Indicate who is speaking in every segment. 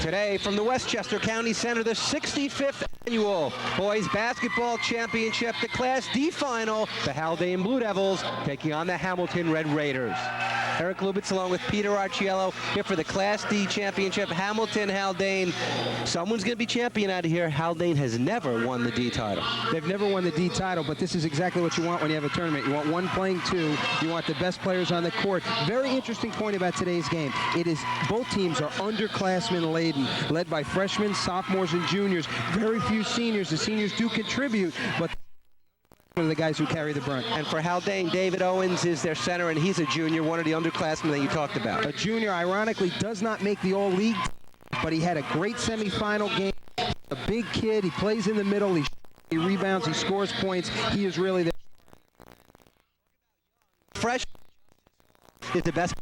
Speaker 1: Today from the Westchester County Center, the 65th Annual Boys Basketball Championship, the Class D Final, the Haldane Blue Devils taking on the Hamilton Red Raiders. Eric Lubitz along with Peter Arciello here for the Class D Championship. Hamilton, Haldane. Someone's going to be champion out of here. Haldane has never won the D title.
Speaker 2: They've never won the D title, but this is exactly what you want when you have a tournament. You want one playing two. You want the best players on the court. Very interesting point about today's game. It is both teams are underclassmen laden, led by freshmen, sophomores, and juniors. Very few seniors. The seniors do contribute, but one of the guys who carry the brunt.
Speaker 1: And for Haldane, David Owens is their center, and he's a junior, one of the underclassmen that you talked about.
Speaker 2: A junior, ironically, does not make the all-league, but he had a great semifinal game. A big kid. He plays in the middle. He rebounds. He scores points. He is really the
Speaker 1: fresh is the best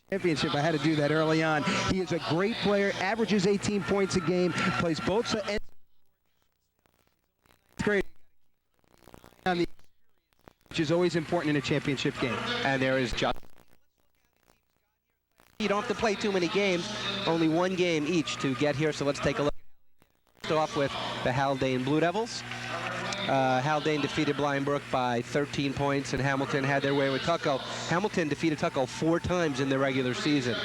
Speaker 2: championship. I had to do that early on. He is a great player. Averages 18 points a game. Plays both sides. Great, which is always important in a championship game.
Speaker 1: And there is just. You don't have to play too many games, only one game each to get here, so let's take a look. Start off with the Haldane Blue Devils. Haldane defeated Blind Brook by 13 points, and Hamilton had their way with Tucko. Hamilton defeated Tucko 4 times in the regular season.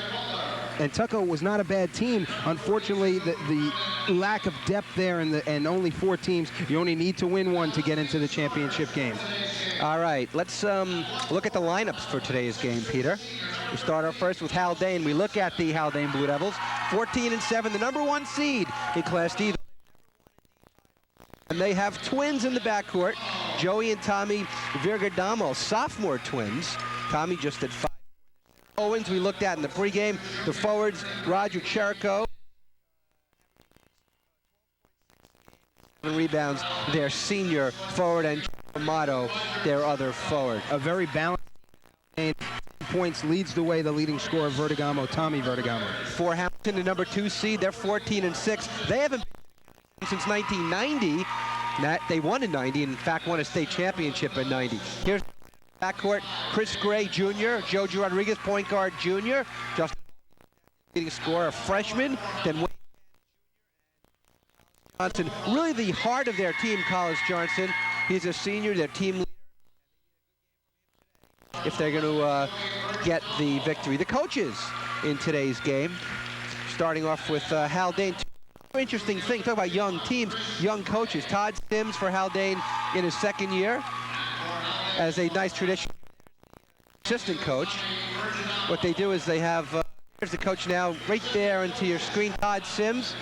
Speaker 2: And Tucko was not a bad team. Unfortunately, the lack of depth there and only 4 teams, you only need to win one to get into the championship game.
Speaker 1: All right, let's look at the lineups for today's game, Peter. We start off first with Haldane. We look at the Haldane Blue Devils, 14-7, the #1 seed in Class D. And they have twins in the backcourt, Joey and Tommy Virgadamo, sophomore twins. Tommy just at 5. Owens we looked at in the pregame. The forwards, Roger Chirico. Rebounds, their senior forward, and Jeff Amato, their other forward.
Speaker 2: A very balanced game. Points leads the way, the leading scorer, Virgadamo, Tommy Virgadamo.
Speaker 1: For Hamilton, the #2 seed, they're 14-6. They haven't been since 1990. They won in 90, and in fact won a state championship in 90. Here's backcourt, Chris Gray Jr., Joji Rodriguez, point guard junior, Justin leading scorer, freshman, then Wayne Johnson. Really the heart of their team, College Johnson. He's a senior, their team leader. If they're going to get the victory. The coaches in today's game, starting off with Haldane. Interesting thing, talk about young teams, young coaches. Todd Sims for Haldane in his 2nd year as a nice traditional assistant coach. What they do is they have, here's the coach now, right there into your screen, Todd Sims.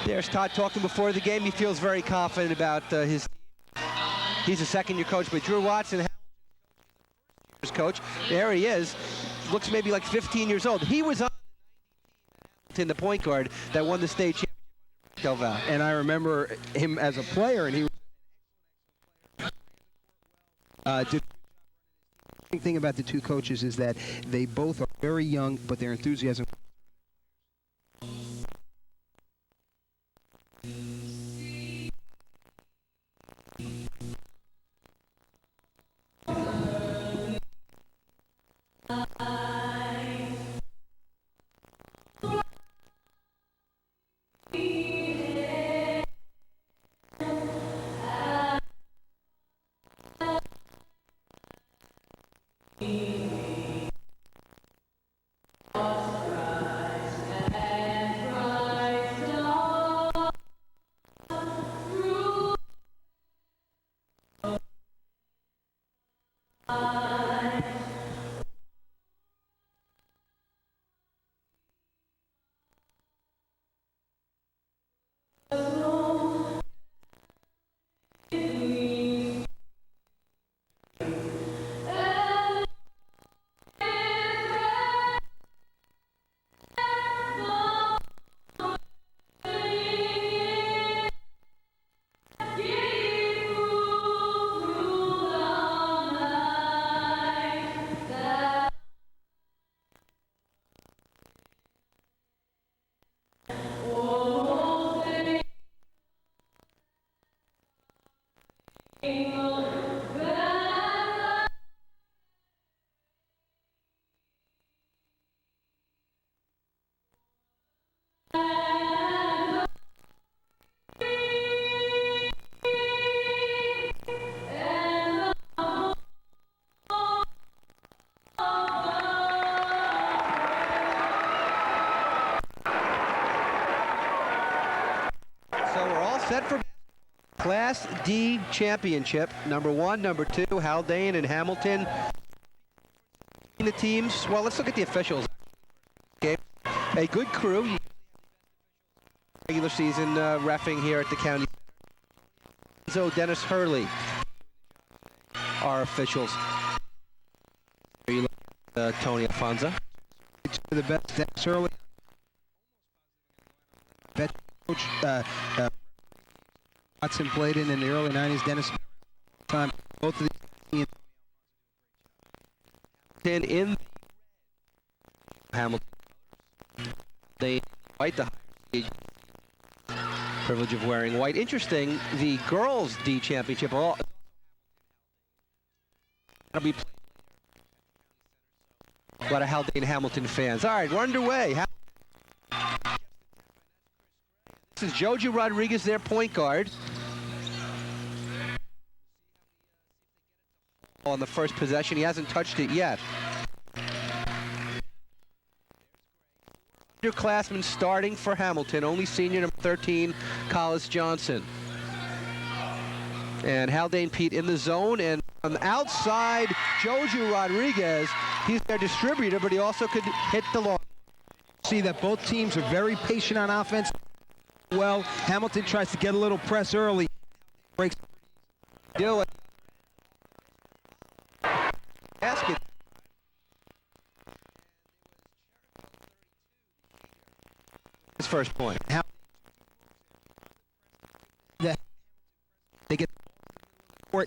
Speaker 1: There's Todd talking before the game. He feels very confident about his team. He's a 2nd-year coach, but Drew Watson, his coach, there he is, looks maybe like 15 years old. He was on in the point guard that won the state championship.
Speaker 2: And I remember him as a player, and he the thing about the two coaches is that they both are very young, but their enthusiasm.
Speaker 1: Class D championship. Number 1, number 2, Haldane and Hamilton. The teams, well, let's look at the officials. Okay. A good crew. Regular season reffing here at the county. So Dennis Hurley, our officials. Tony Alfonso.
Speaker 2: The best, Dennis Hurley. Best coach Watson played in the early 90s. Dennis time. Both of these
Speaker 1: in Hamilton. They fight the privilege of wearing white. Interesting, the girls D championship that'll be played. A lot of Haldane Hamilton fans. All right, we're underway. This is Jojo Rodriguez, their point guard. On the first possession, he hasn't touched it yet. Underclassman starting for Hamilton, only senior number 13, Collis Johnson. And Haldane Pete in the zone, and on the outside, Jojo Rodriguez. He's their distributor, but he also could hit the long.
Speaker 2: See that both teams are very patient on offense. Well, Hamilton tries to get a little press early. Breaks.
Speaker 1: Do it. Basket. His first point.
Speaker 2: They get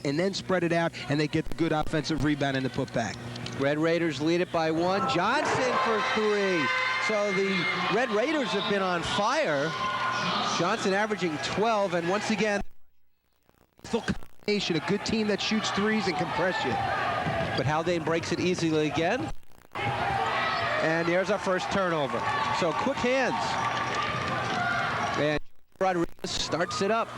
Speaker 2: and then spread it out, and they get good offensive rebound and the putback.
Speaker 1: Red Raiders lead it by 1. Johnson for 3. So the Red Raiders have been on fire. Johnson averaging 12, and once again,
Speaker 2: full combination, a good team that shoots threes and can press you.
Speaker 1: But Haldane breaks it easily again. And there's our first turnover. So quick hands. And Rodriguez starts it up.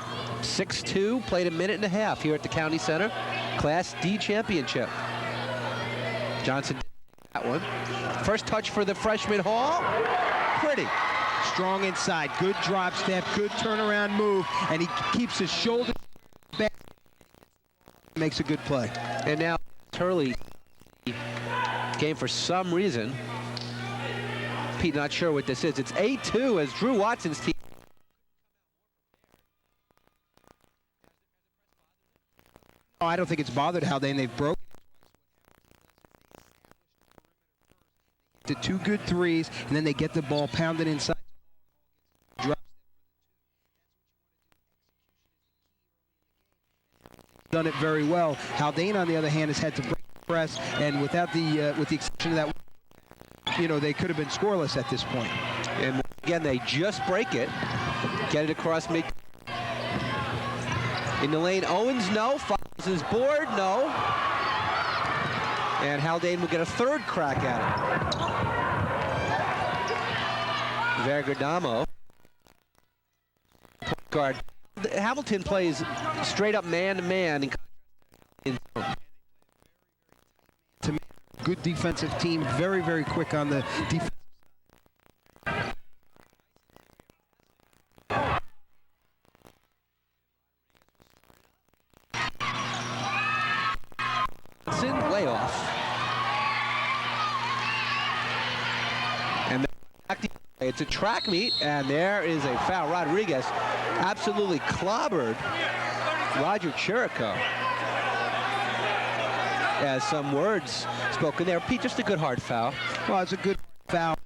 Speaker 1: 6-2, played a minute and a half here at the County Center. Class D championship. Johnson did that one. First touch for the freshman Hall. Pretty.
Speaker 2: Strong inside, good drop step, good turnaround move, and he keeps his shoulder back. Makes a good play.
Speaker 1: And now Hurley game for some reason. Pete not sure what this is. It's 8-2 as Drew Watson's team.
Speaker 2: Oh, I don't think it's bothered Haldane. They've broken to 2 good threes, and then they get the ball pounded inside. Done it very well. Haldane, on the other hand, has had to break the press, and without the with the exception of that, they could have been scoreless at this point.
Speaker 1: And again, they just break it, get it across mid. In the lane, Owens, no. Follows his board, no. And Haldane will get a third crack at it. Virgadamo. Point guard. Hamilton plays straight up man-to-man.
Speaker 2: Good defensive team, very, very quick on the defense.
Speaker 1: Way off. And it's a track meet, and there is a foul. Rodriguez absolutely clobbered Roger Chirico. As some words spoken there. Pete, just a good hard foul.
Speaker 2: Well, it's a good foul.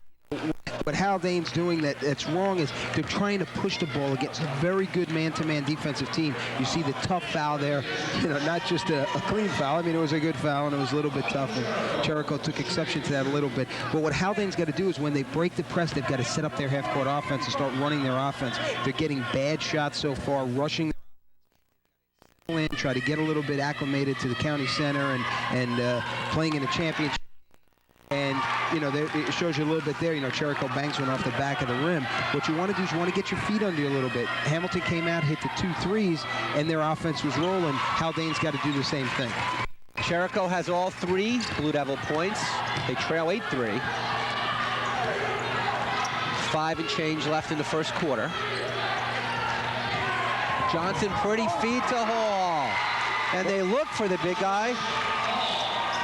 Speaker 2: What Haldane's doing that's wrong is they're trying to push the ball against a very good man-to-man defensive team. You see the tough foul there, not just a clean foul. I mean, it was a good foul, and it was a little bit tough, and Chirico took exception to that a little bit. But what Haldane's got to do is when they break the press, they've got to set up their half-court offense and start running their offense. They're getting bad shots so far, rushing in, try to get a little bit acclimated to the county center and playing in a championship. And, it shows you a little bit there. Chirico banks one off the back of the rim. What you want to do is you want to get your feet under you a little bit. Hamilton came out, hit the 2 threes, and their offense was rolling. Haldane's got to do the same thing.
Speaker 1: Chirico has all 3 Blue Devil points. They trail 8-3. 5 and change left in the first quarter. Johnson, pretty feed to Hall. And they look for the big guy.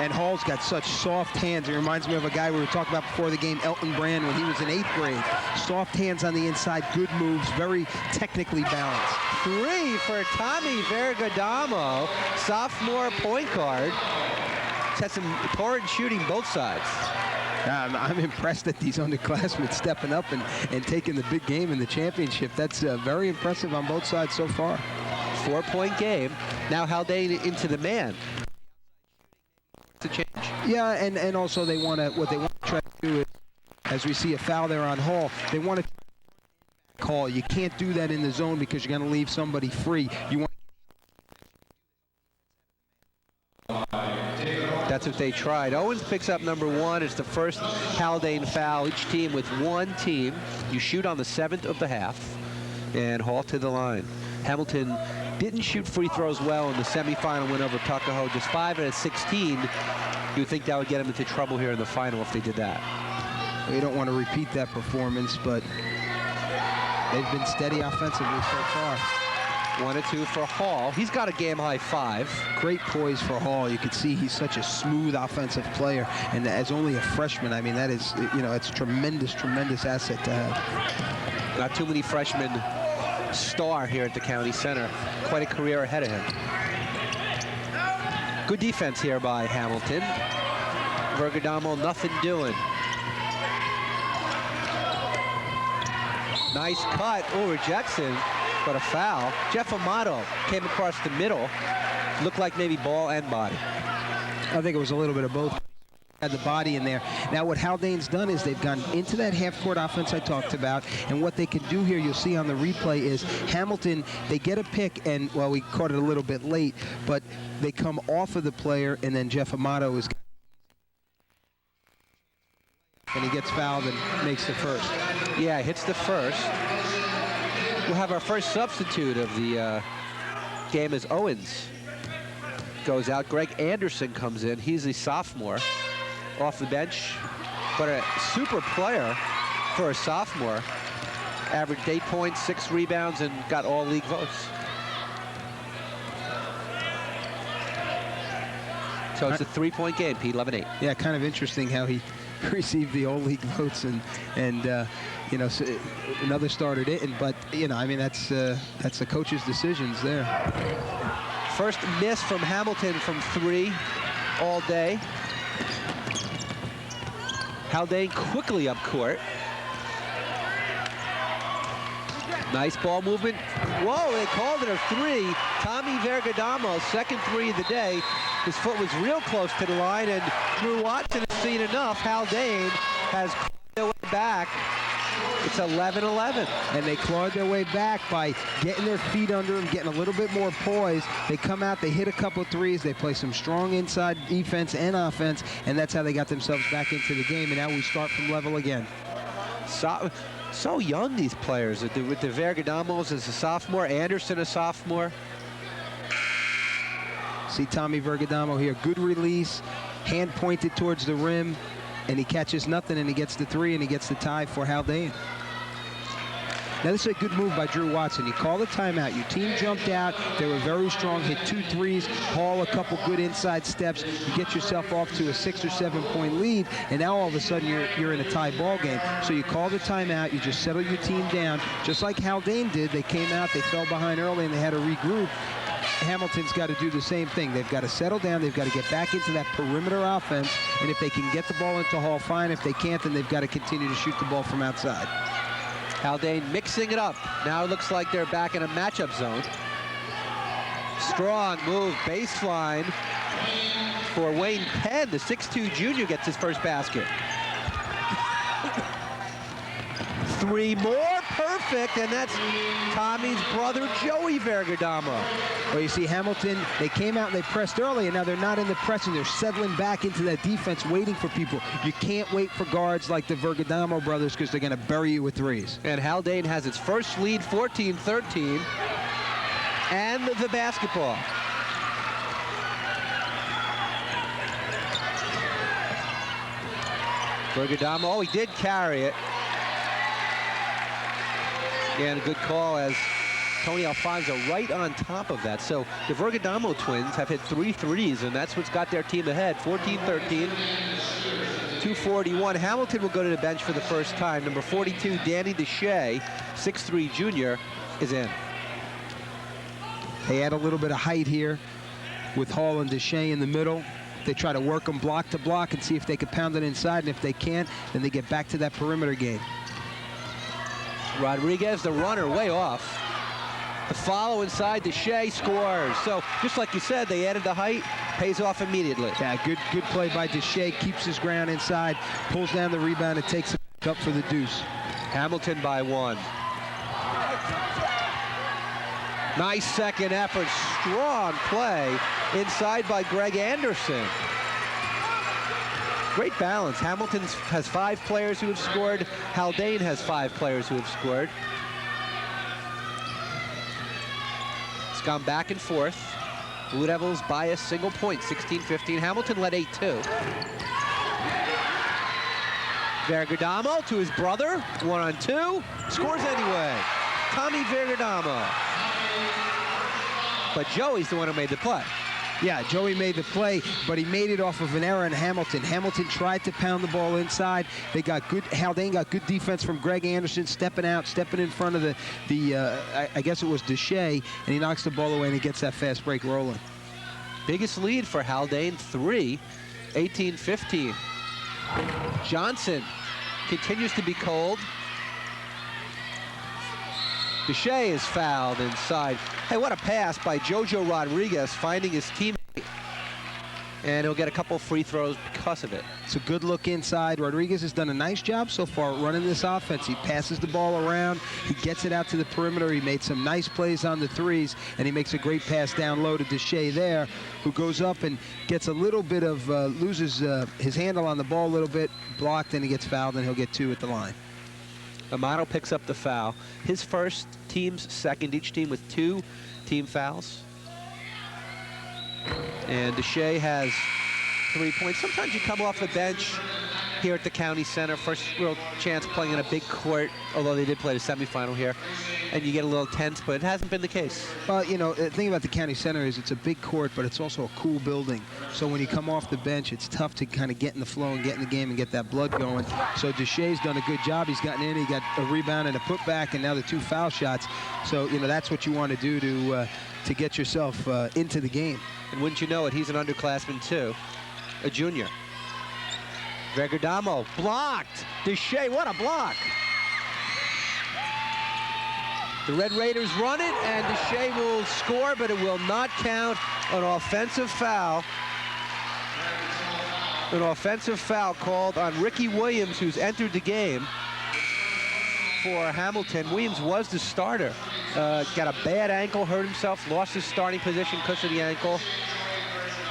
Speaker 2: And Hall's got such soft hands. It reminds me of a guy we were talking about before the game, Elton Brand, when he was in 8th grade. Soft hands on the inside, good moves, very technically balanced.
Speaker 1: 3 for Tommy Virgadamo, sophomore point guard. Has some torrid shooting both sides.
Speaker 2: I'm impressed at these underclassmen stepping up and taking the big game in the championship. That's very impressive on both sides so far.
Speaker 1: 4-point game. Now Haldane into the man. To change.
Speaker 2: Yeah, and also they want to, what they want to try to do is, as we see a foul there on Hall, they want to call. You can't do that in the zone because you're going to leave somebody free. You want.
Speaker 1: That's what they tried. Owens picks up number 1. It's the first Haldane foul. Each team with 1 team. You shoot on the 7th of the half. And Hall to the line. Hamilton didn't shoot free throws well in the semifinal win over Tuckahoe. Just 5 out of 16. You would think that would get them into trouble here in the final if they did that.
Speaker 2: We don't want to repeat that performance, but they've been steady offensively so far.
Speaker 1: 1 or 2 for Hall. He's got a game-high 5.
Speaker 2: Great poise for Hall. You can see he's such a smooth offensive player, and as only a freshman, I mean, that is, you know, it's a tremendous, tremendous asset to have.
Speaker 1: Not too many freshmen star here at the County Center. Quite a career ahead of him. Good defense here by Hamilton. Virgadamo, nothing doing. Nice cut. Oh, rejection, but a foul. Jeff Amato came across the middle. Looked like maybe ball and body.
Speaker 2: I think it was a little bit of both. Had the body in there. Now what Haldane's done is they've gone into that half-court offense I talked about, and what they can do here, you'll see on the replay, is Hamilton, they get a pick, and, well, we caught it a little bit late, but they come off of the player, and then Jeff Amato is, and he gets fouled and makes the first.
Speaker 1: Yeah, hits the first. We'll have our first substitute of the game as Owens goes out. Greg Anderson comes in. He's a sophomore off the bench, but a super player for a sophomore. Averaged 8 points, 6 rebounds, and got all league votes. So it's a 3-point game, Pete, 11-8.
Speaker 2: Yeah, kind of interesting how he received the all league votes and you know, so another starter didn't, but you know, I mean, that's the coach's decisions there.
Speaker 1: First miss from Hamilton from 3 all day. Haldane quickly up court. Nice ball movement. Whoa, they called it a 3. Tommy Virgadamo, second 3 of the day. His foot was real close to the line, and Drew Watson has seen enough. Haldane has clawed their way back. It's 11-11.
Speaker 2: And they clawed their way back by getting their feet under them, getting a little bit more poise. They come out, they hit a couple threes, they play some strong inside defense and offense, and that's how they got themselves back into the game. And now we start from level again.
Speaker 1: So young, these players, with the Virgadamos as a sophomore, Anderson a sophomore.
Speaker 2: See Tommy Virgadamo here, good release, hand pointed towards the rim, and he catches nothing, and he gets the 3, and he gets the tie for Haldane. Now this is a good move by Drew Watson. You call the timeout, your team jumped out, they were very strong, hit 2 threes, Hall a couple good inside steps, you get yourself off to a 6 or 7 point lead, and now all of a sudden you're in a tie ball game. So you call the timeout, you just settle your team down, just like Haldane did. They came out, they fell behind early, and they had to regroup. Hamilton's got to do the same thing. They've got to settle down. They've got to get back into that perimeter offense. And if they can get the ball into Hall, fine. If they can't, then they've got to continue to shoot the ball from outside.
Speaker 1: Haldane mixing it up. Now it looks like they're back in a matchup zone. Strong move, baseline for Wayne Penn. The 6'2 junior gets his first basket. 3 more, perfect, and that's Tommy's brother, Joey Virgadamo.
Speaker 2: Well, you see Hamilton, they came out and they pressed early, and now they're not in the pressing. They're settling back into that defense, waiting for people. You can't wait for guards like the Virgadamo brothers because they're going to bury you with threes.
Speaker 1: And Haldane has its first lead, 14-13, and the basketball. Virgadamo, oh, he did carry it. And a good call as Tony Alfonso right on top of that. So the Virgadamo twins have hit 3 threes, and that's what's got their team ahead. 14-13, 2:41. Hamilton will go to the bench for the first time. Number 42, Danny Deshay, 6'3" junior, is in.
Speaker 2: They add a little bit of height here with Hall and Deshay in the middle. They try to work them block to block and see if they can pound it inside, and if they can't, then they get back to that perimeter game.
Speaker 1: Rodriguez, the runner, way off. The follow inside, Deshay scores. So just like you said, they added the height, pays off immediately.
Speaker 2: Yeah, good play by Deshay, keeps his ground inside, pulls down the rebound, and takes it up for the deuce.
Speaker 1: Hamilton by 1. Nice second effort, strong play inside by Greg Anderson. Great balance. Hamilton has 5 players who have scored. Haldane has 5 players who have scored. It's gone back and forth. Blue Devils by a single point, 16-15. Hamilton led 8-2. Virgadamo to his brother, 1-on-2. Scores anyway. Tommy Virgadamo. But Joey's the one who made the play.
Speaker 2: Yeah, Joey made the play, but he made it off of an error in Hamilton. Hamilton tried to pound the ball inside. They got good. Haldane got good defense from Greg Anderson, stepping out, stepping in front of I guess it was Deshay, and he knocks the ball away and he gets that fast break rolling.
Speaker 1: Biggest lead for Haldane, 3, 18-15. Johnson continues to be cold. Deshay is fouled inside. Hey, what a pass by Jojo Rodriguez, finding his teammate. And he'll get a couple free throws because of it.
Speaker 2: It's a good look inside. Rodriguez has done a nice job so far running this offense. He passes the ball around. He gets it out to the perimeter. He made some nice plays on the threes, and he makes a great pass down low to Deshay there, who goes up and gets a little bit of, loses his handle on the ball a little bit, blocked, and he gets fouled, and he'll get 2 at the line.
Speaker 1: Amato picks up the foul. His first, team's second, each team with 2 team fouls. And Deshay has 3 points. Sometimes you come off the bench here at the County Center, first real chance playing in a big court, although they did play the semifinal here, and you get a little tense, but it hasn't been the case.
Speaker 2: Well, you know, the thing about the County Center is it's a big court, but it's also a cool building. So when you come off the bench, it's tough to kind of get in the flow and get in the game and get that blood going. So Deshay's done a good job. He's gotten in, he got a rebound and a putback, and now the 2 foul shots. So, you know, that's what you want to do to get yourself into the game.
Speaker 1: And wouldn't you know it, he's an underclassman too, a junior. Virgadamo blocked. Deshay, what a block. The Red Raiders run it, and Deshay will score, but it will not count. An offensive foul. An offensive foul called on Ricky Williams, who's entered the game for Hamilton. Williams was the starter. Got a bad ankle, hurt himself, lost his starting position because of the ankle.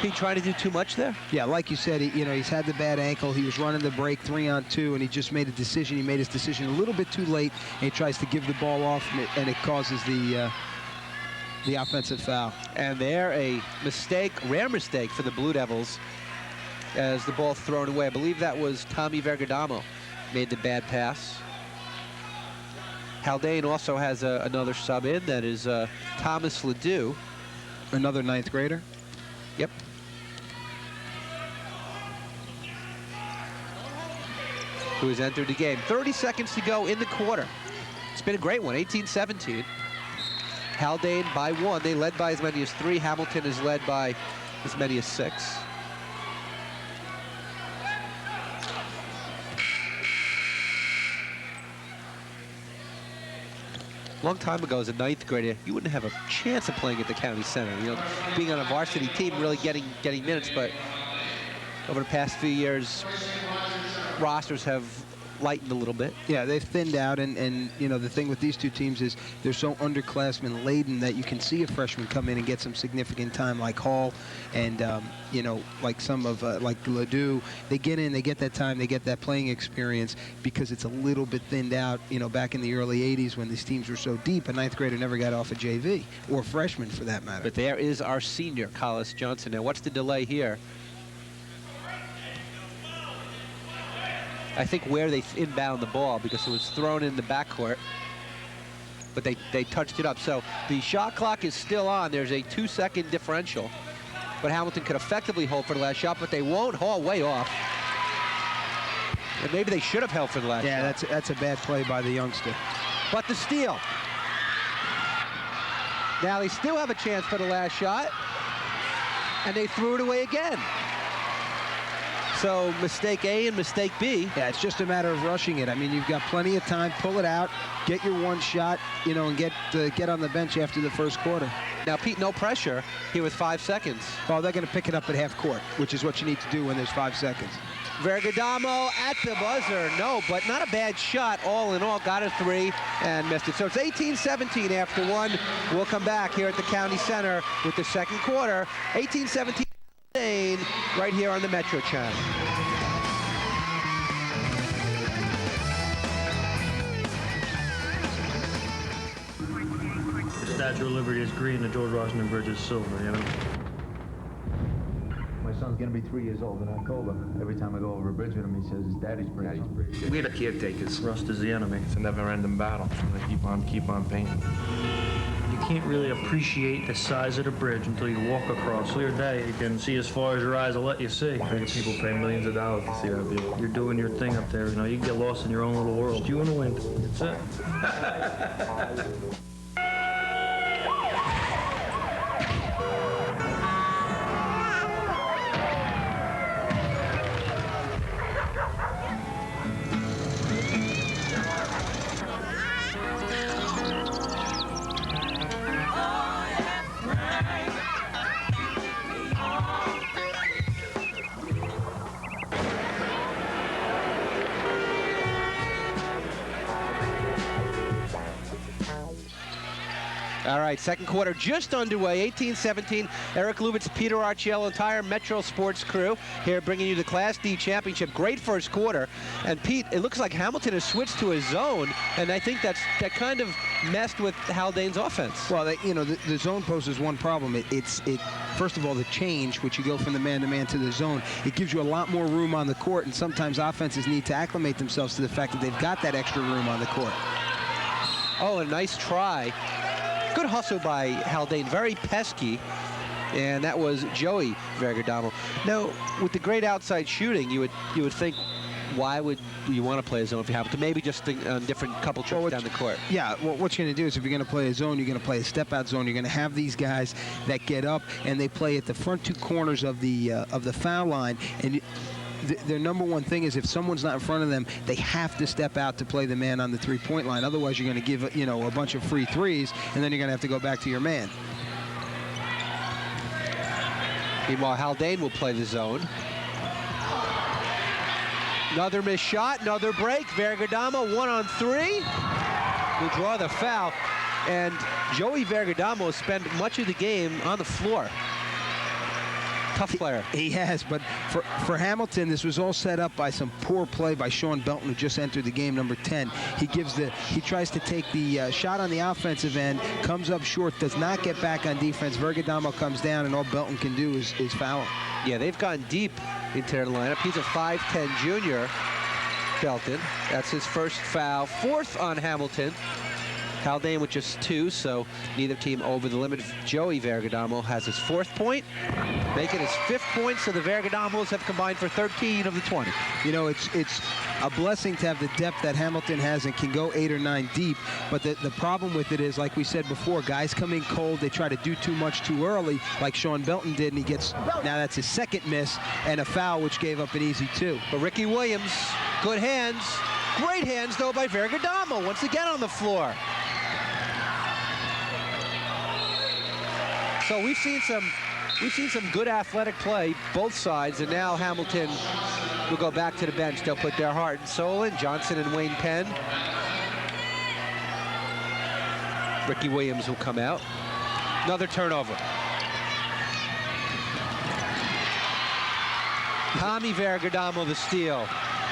Speaker 1: He trying to do too much there?
Speaker 2: Yeah, like you said, he's had the bad ankle. He was running the break 3-on-2, and he just made a decision. He made his decision a little bit too late, and he tries to give the ball off, and it causes the offensive foul.
Speaker 1: And there, a mistake, rare mistake for the Blue Devils as the ball thrown away. I believe that was Tommy Virgadamo made the bad pass. Haldane also has another sub in. That is Thomas LaDue.
Speaker 2: Another 9th grader?
Speaker 1: Yep. Who has entered the game. 30 seconds to go in the quarter. It's been a great one, 18-17. Haldane by 1. They led by as many as 3. Hamilton is led by as many as 6. Long time ago, as a 9th grader, you wouldn't have a chance of playing at the County Center. You know, being on a varsity team, really getting minutes. But over the past few years, rosters have lightened a little bit.
Speaker 2: Yeah, they've thinned out, and you know, the thing with these 2 teams is they're so underclassmen laden that you can see a freshman come in and get some significant time, like Hall, and you know, like some of like LaDue. They get in, they get that time, they get that playing experience because it's a little bit thinned out. You know, back in the early 80s when these teams were so deep, a 9th grader never got off a JV, or freshman for that matter.
Speaker 1: But there is our senior, Collis Johnson. Now, what's the delay here? I think where they inbound the ball, because it was thrown in the backcourt. but they touched it up. So the shot clock is still on. There's a 2-second differential. But Hamilton could effectively hold for the last shot, but they won't haul way off. And maybe they should have held for the last shot.
Speaker 2: Yeah, that's a bad play by the youngster.
Speaker 1: But the steal. Now they still have a chance for the last shot, and they threw it away again. So mistake A and mistake B.
Speaker 2: Yeah, it's just a matter of rushing it. I mean, you've got plenty of time. Pull it out, get your one shot, you know, and get on the bench after the first quarter.
Speaker 1: Now, Pete, no pressure here with 5 seconds.
Speaker 2: Well, they're going to pick it up at half court, which is what you need to do when there's 5 seconds.
Speaker 1: Virgadamo at the buzzer. No, but not a bad shot. All in all, got a 3 and missed it. So it's 18-17 after 1. We'll come back here at the County Center with the second quarter. 18-17 right here on the Metro Channel.
Speaker 3: The Statue of Liberty is green, the George Washington Bridge is silver, you know?
Speaker 4: My son's gonna be 3 years old in October. Every time I go over a bridge with him, he says, "Daddy's bridge."
Speaker 5: We're the caretakers.
Speaker 3: Rust is the enemy.
Speaker 6: It's a never-ending battle. So they keep on painting.
Speaker 3: You can't really appreciate the size of the bridge until you walk across. Clear day, you can see as far as your eyes will let you see.
Speaker 6: People pay millions of dollars to see that view.
Speaker 3: You're doing your thing up there, you know, you get lost in your own little world. You and the wind, that's it.
Speaker 1: All right, second quarter just underway, 18-17. Eric Lubitz, Peter Arciello, entire Metro Sports crew here bringing you the Class D championship. Great first quarter. And Pete, it looks like Hamilton has switched to a zone, and I think that kind of messed with Haldane's offense.
Speaker 2: Well, you know, the zone poses one problem. First of all, the change, which you go from the man-to-man to the zone, it gives you a lot more room on the court, and sometimes offenses need to acclimate themselves to the fact that they've got that extra room on the court.
Speaker 1: Oh, a nice try. Good hustle by Haldane, very pesky, and that was Joey Virgadamo. Now, with the great outside shooting, you would think, why would you want to play a zone if you have to? Maybe just a different couple trips down the court.
Speaker 2: Yeah, well, what you're going to do is if you're going to play a zone, you're going to play a step-out zone. You're going to have these guys that get up, and they play at the front 2 corners of the foul line, and their number one thing is if someone's not in front of them, they have to step out to play the man on the 3-point line. Otherwise, you're going to give, you know, a bunch of free threes, and then you're going to have to go back to your man.
Speaker 1: Meanwhile, Haldane will play the zone. Another missed shot, another break. Virgadamo 1-on-3. Will draw the foul. And Joey Virgadamo spent much of the game on the floor. Tough player.
Speaker 2: He has, but for Hamilton, this was all set up by some poor play by Sean Belton, who just entered the game, number 10. He tries to take the shot on the offensive end, comes up short, does not get back on defense. Virgadamo comes down, and all Belton can do is foul him.
Speaker 1: Yeah, they've gone deep into their lineup. He's a 5'10 junior, Belton. That's his first foul. 4th on Hamilton. Haldane with just 2, so neither team over the limit. Joey Virgadamo has his 4th point, making his 5th point, so the Virgadamos have combined for 13 of the 20.
Speaker 2: You know, it's a blessing to have the depth that Hamilton has and can go 8 or 9 deep, but the problem with it is, like we said before, guys come in cold, they try to do too much too early, like Sean Belton did, and he gets, now that's his 2nd miss, and a foul, which gave up an easy 2.
Speaker 1: But Ricky Williams, good hands. Great hands, though, by Virgadamo, once again on the floor. So we've seen some good athletic play, both sides, and now Hamilton will go back to the bench. They'll put their heart and soul in. Johnson and Wayne Penn. Ricky Williams will come out. Another turnover. Tommy Virgadamo the steal.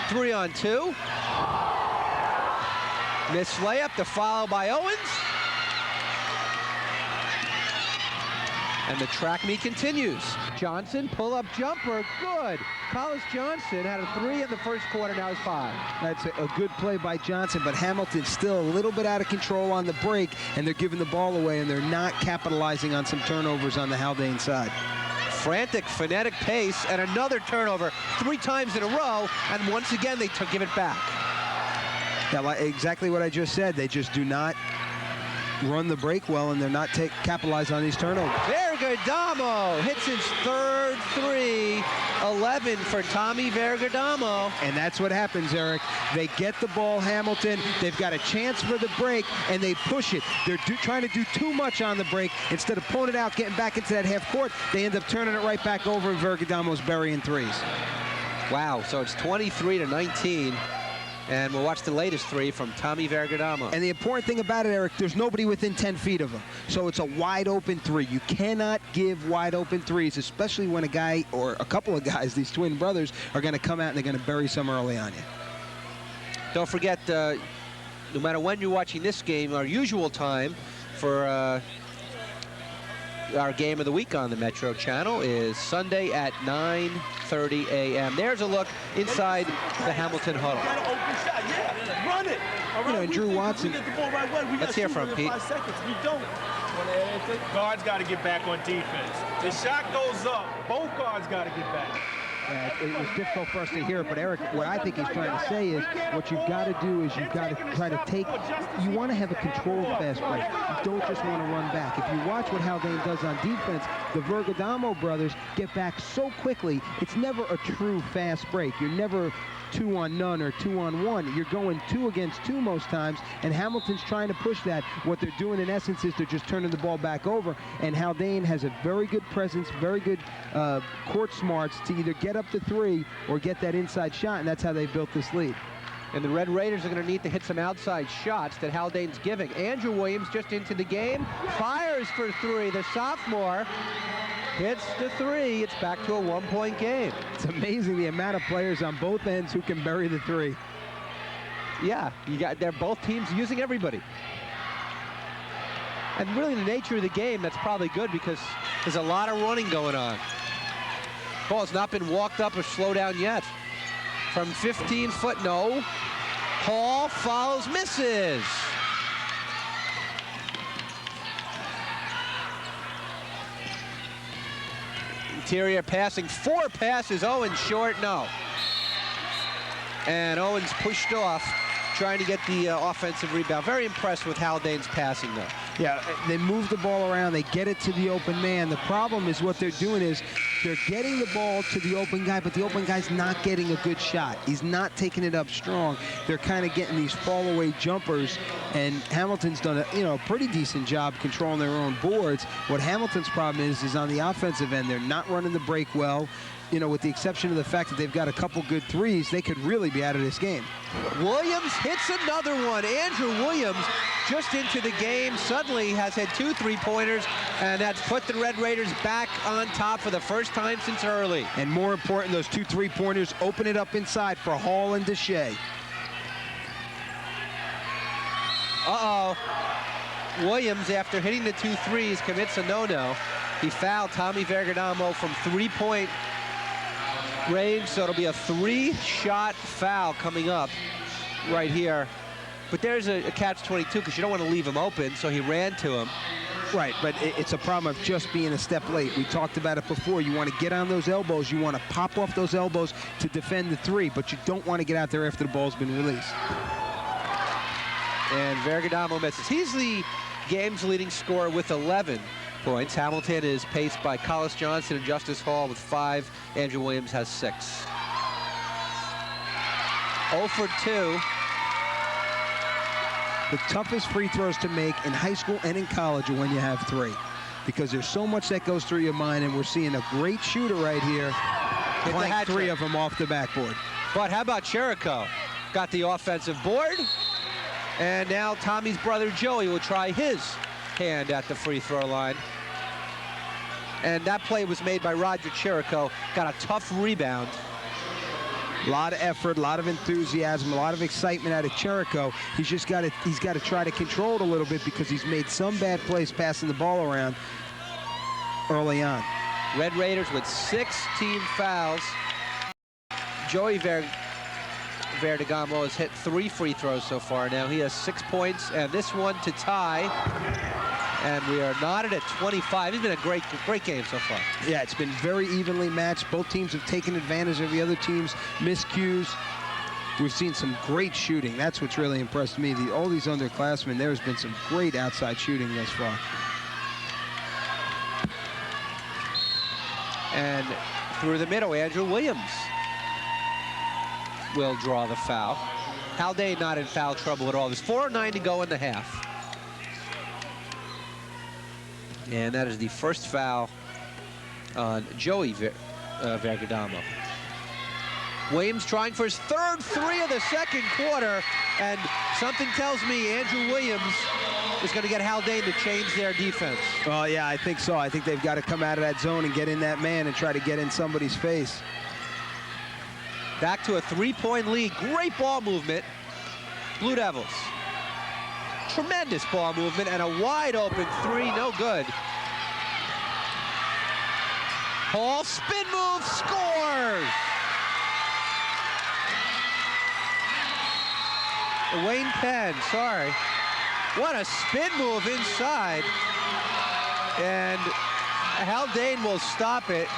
Speaker 1: 3-on-2. Missed layup, the follow by Owens. And the track meet continues. Johnson, pull-up jumper, good. Collis Johnson had a 3 in the first quarter, now he's 5.
Speaker 2: That's a good play by Johnson, but Hamilton's still a little bit out of control on the break, and they're giving the ball away, and they're not capitalizing on some turnovers on the Haldane side.
Speaker 1: Frantic, frenetic pace, and another turnover 3 times in a row, and once again they give it back.
Speaker 2: Yeah, like exactly what I just said. They just do not run the break well, and they're not capitalize on these turnovers.
Speaker 1: Virgadamo hits his 3rd 3, 11 for Tommy Virgadamo.
Speaker 2: And that's what happens, Eric. They get the ball, Hamilton. They've got a chance for the break, and they push it. They're trying to do too much on the break. Instead of pulling it out, getting back into that half court, they end up turning it right back over, and Virgadamo's burying 3s.
Speaker 1: Wow, so it's 23-19. And we'll watch the latest 3 from Tommy Virgadamo.
Speaker 2: And the important thing about it, Eric, there's nobody within 10 feet of him. So it's a wide open 3. You cannot give wide open 3s, especially when a guy or a couple of guys, these twin brothers, are going to come out and they're going to bury some early on you.
Speaker 1: Don't forget, no matter when you're watching this game, our usual time for our game of the week on the Metro channel is Sunday at 9:30 a.m. There's a look inside the Hamilton huddle.
Speaker 5: Run it.
Speaker 2: You know, and Drew Watson.
Speaker 1: Let's hear from Pete.
Speaker 5: We don't. Guards got to get back on defense. The shot goes up. Both guards got to get back.
Speaker 2: It was difficult for us to hear it, but Eric, what I think he's trying to say is what you've got to do is you've got to try to take, you want to have a controlled fast break. You don't just want to run back. If you watch what Haldane does on defense, the Virgadamo brothers get back so quickly, it's never a true fast break. You're never 2 on none or 2 on 1. You're going 2 against 2 most times, and Hamilton's trying to push that. What they're doing in essence is they're just turning the ball back over, and Haldane has a very good presence, very good court smarts to either get up to 3 or get that inside shot, and that's how they built this lead.
Speaker 1: And the Red Raiders are going to need to hit some outside shots that Haldane's giving. Andrew Williams just into the game, fires for 3. The sophomore hits the 3. It's back to a 1-point game.
Speaker 2: It's amazing the amount of players on both ends who can bury the 3.
Speaker 1: Yeah, they're both teams using everybody. And really the nature of the game, that's probably good because there's a lot of running going on. Ball's not been walked up or slowed down yet. From 15 foot, no. Hall follows, misses. Interior passing, 4 passes, Owens short, no. And Owens pushed off, trying to get the offensive rebound. Very impressed with Haldane's passing, though.
Speaker 2: Yeah, they move the ball around, they get it to the open man. The problem is what they're doing is they're getting the ball to the open guy, but the open guy's not getting a good shot. He's not taking it up strong. They're kind of getting these fall-away jumpers, and Hamilton's done a pretty decent job controlling their own boards. What Hamilton's problem is on the offensive end, they're not running the break well. You know, with the exception of the fact that they've got a couple good 3s, they could really be out of this game.
Speaker 1: Williams hits another one. Andrew Williams just into the game, suddenly has had 2 3-pointers, and that's put the Red Raiders back on top for the first time since early.
Speaker 2: And more important, those 2 3-pointers open it up inside for Hall and Deshay.
Speaker 1: Uh-oh. Williams, after hitting the 2 3s, commits a no-no. He fouled Tommy Virgadamo from 3-point range, so it'll be a 3-shot foul coming up right here. But there's a catch-22 because you don't want to leave him open, so he ran to him.
Speaker 2: Right, but it's a problem of just being a step late. We talked about it before. You want to get on those elbows. You want to pop off those elbows to defend the 3, but you don't want to get out there after the ball's been released.
Speaker 1: And Virgadamo misses. He's the game's leading scorer with 11 points. Hamilton is paced by Collis Johnson and Justice Hall with 5. Andrew Williams has 6. 0 for 2.
Speaker 2: The toughest free throws to make in high school and in college are when you have 3, because there's so much that goes through your mind, and we're seeing a great shooter right here clank 3 of them off the backboard.
Speaker 1: But how about Chirico? Got the offensive board, and now Tommy's brother Joey will try his hand at the free throw line. And that play was made by Roger Chirico. Got a tough rebound.
Speaker 2: A lot of effort, a lot of enthusiasm, a lot of excitement out of Chirico. He's got to try to control it a little bit because he's made some bad plays passing the ball around. early on.
Speaker 1: Red Raiders with 6 team fouls. Joey Virgadamo has hit 3 free throws so far now. He has 6 points, and this one to tie. And we are knotted at 25. It's been a great game so far.
Speaker 2: Yeah, it's been very evenly matched. Both teams have taken advantage of the other team's miscues. We've seen some great shooting. That's what's really impressed me. All these underclassmen, there's been some great outside shooting thus far.
Speaker 1: And through the middle, Andrew Williams will draw the foul. Haldane not in foul trouble at all. There's 4:09 to go in the half. And that is the first foul on Joey Virgadamo. Williams trying for his 3rd three of the second quarter, and something tells me Andrew Williams is going to get Haldane to change their defense.
Speaker 2: Oh, yeah, I think so. I think they've got to come out of that zone and get in that man and try to get in somebody's face.
Speaker 1: Back to a 3-point lead. Great ball movement. Blue Devils. Tremendous ball movement and a wide open 3, no good. Hall, spin move, scores! Wayne Penn, sorry. What a spin move inside. And Haldane will stop it.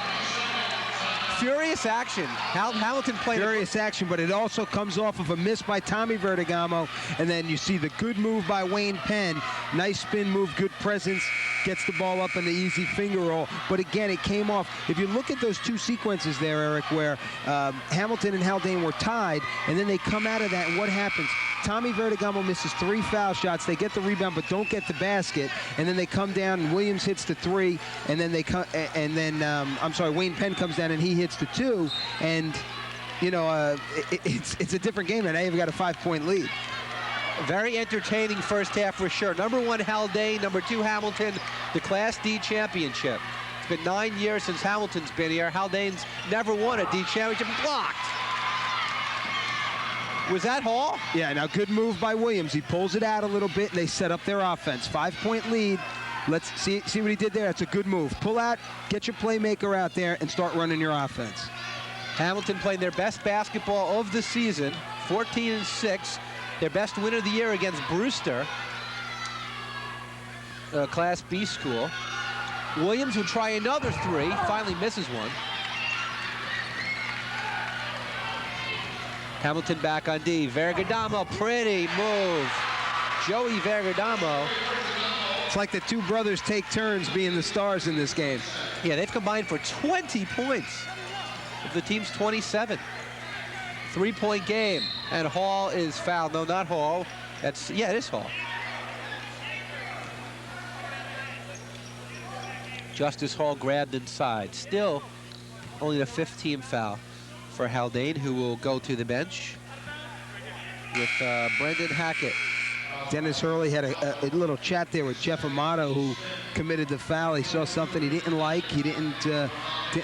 Speaker 1: Furious action. Hamilton played
Speaker 2: furious action, but it also comes off of a miss by Tommy Virgadamo, and then you see the good move by Wayne Penn. Nice spin move, good presence, gets the ball up in the easy finger roll. But again, it came off. If you look at those 2 sequences there, Eric, where Hamilton and Haldane were tied, and then they come out of that, and what happens? Tommy Virgadamo misses 3 foul shots. They get the rebound, but don't get the basket. And then they come down, and Williams hits the 3, and then Wayne Penn comes down, and he hits the 2. And, you know, it's a different game, and now you've got a 5-point lead.
Speaker 1: Very entertaining first half for sure. Number 1 Haldane, number 2 Hamilton, the Class D championship. It's been 9 years since Hamilton's been here. Haldane's never won a D championship. Blocked. Was that Hall?
Speaker 2: Yeah, now good move by Williams. He pulls it out a little bit, and they set up their offense. 5-point lead. Let's see what he did there. That's a good move. Pull out, get your playmaker out there, and start running your offense.
Speaker 1: Hamilton played their best basketball of the season, 14-6. Their best win of the year against Brewster, Class B school. Williams would try another 3, finally misses one. Hamilton back on D. Virgadamo, pretty move. Joey Virgadamo.
Speaker 2: It's like the 2 brothers take turns being the stars in this game.
Speaker 1: Yeah, they've combined for 20 points. The team's 27. 3-point game, and Hall is fouled. No, not Hall. It is Hall. Justice Hall grabbed inside. Still, only the 5th team foul for Haldane, who will go to the bench with Brendan Hackett.
Speaker 2: Dennis Hurley had a little chat there with Jeff Amato, who committed the foul. He saw something he didn't like. He didn't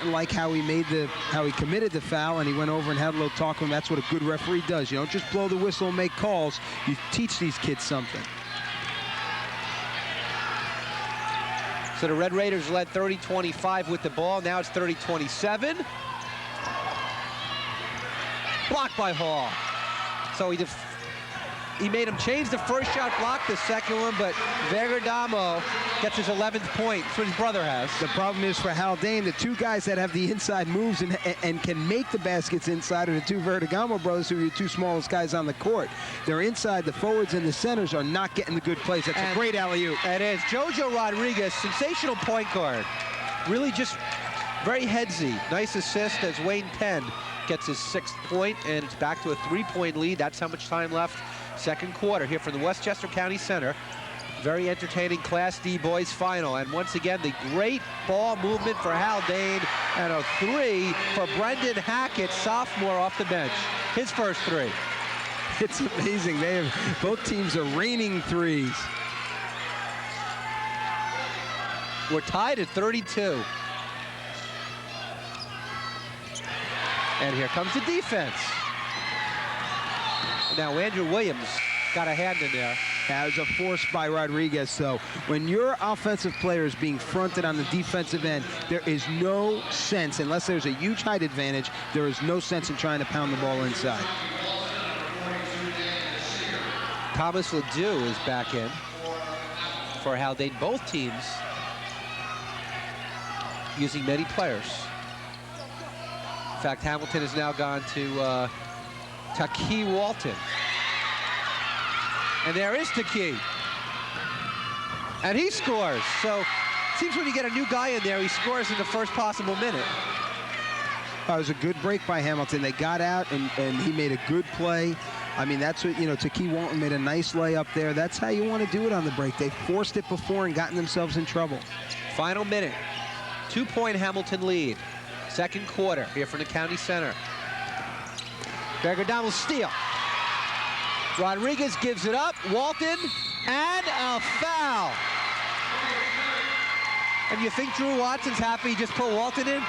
Speaker 2: like how he committed the foul, and he went over and had a little talk with him. That's what a good referee does. You don't just blow the whistle and make calls. You teach these kids something.
Speaker 1: So the Red Raiders led 30-25 with the ball. Now it's 30-27. Blocked by Hall. So he made him change the first shot, block the second one, but Virgadamo gets his 11th point. That's what his brother has.
Speaker 2: The problem is for Haldane, the 2 guys that have the inside moves and can make the baskets inside are the 2 Virgadamo brothers, who are the 2 smallest guys on the court. They're inside. The forwards and the centers are not getting the good plays. That's a great alley-oop.
Speaker 1: It is. Jojo Rodriguez, sensational point guard. Really just very headsy. Nice assist as Wayne Penn gets his 6th point, and it's back to a 3-point lead. That's how much time left. Second quarter here from the Westchester County Center. Very entertaining Class D boys final. And once again, the great ball movement for Haldane, and a 3 for Brendan Hackett, sophomore, off the bench. His first 3.
Speaker 2: It's amazing. Both teams are raining 3s.
Speaker 1: We're tied at 32. And here comes the defense. Now Andrew Williams got a hand in there.
Speaker 2: That was a force by Rodriguez. So when your offensive player is being fronted on the defensive end, there is no sense, unless there's a huge height advantage, there is no sense in trying to pound the ball inside.
Speaker 1: Thomas LaDue is back in for Haldane. Both teams using many players. In fact, Hamilton has now gone to Taki Walton. And there is Taki. And he scores. So it seems when you get a new guy in there, he scores in the first possible minute.
Speaker 2: It was a good break by Hamilton. They got out, and he made a good play. I mean, that's what, Taki Walton made a nice layup there. That's how you want to do it on the break. They forced it before and gotten themselves in trouble.
Speaker 1: Final minute. 2-point Hamilton lead. Second quarter here from the County Center. Virgadamo steal. Rodriguez gives it up. Walton, and a foul. And you think Drew Watson's happy he just put Walton in?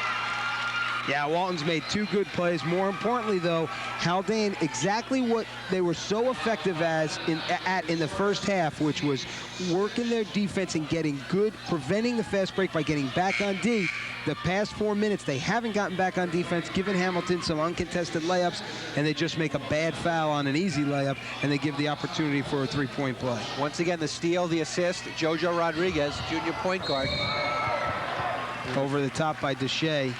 Speaker 2: Yeah, Walton's made two good plays. More importantly, though, Haldane, exactly what they were so effective in the first half, which was working their defense and getting good, preventing the fast break by getting back on D. The past 4 minutes, they haven't gotten back on defense, giving Hamilton some uncontested layups, and they just make a bad foul on an easy layup, and they give the opportunity for a three-point play.
Speaker 1: Once again, the steal, the assist, Jojo Rodriguez, junior point guard.
Speaker 2: Over the top by Deshay.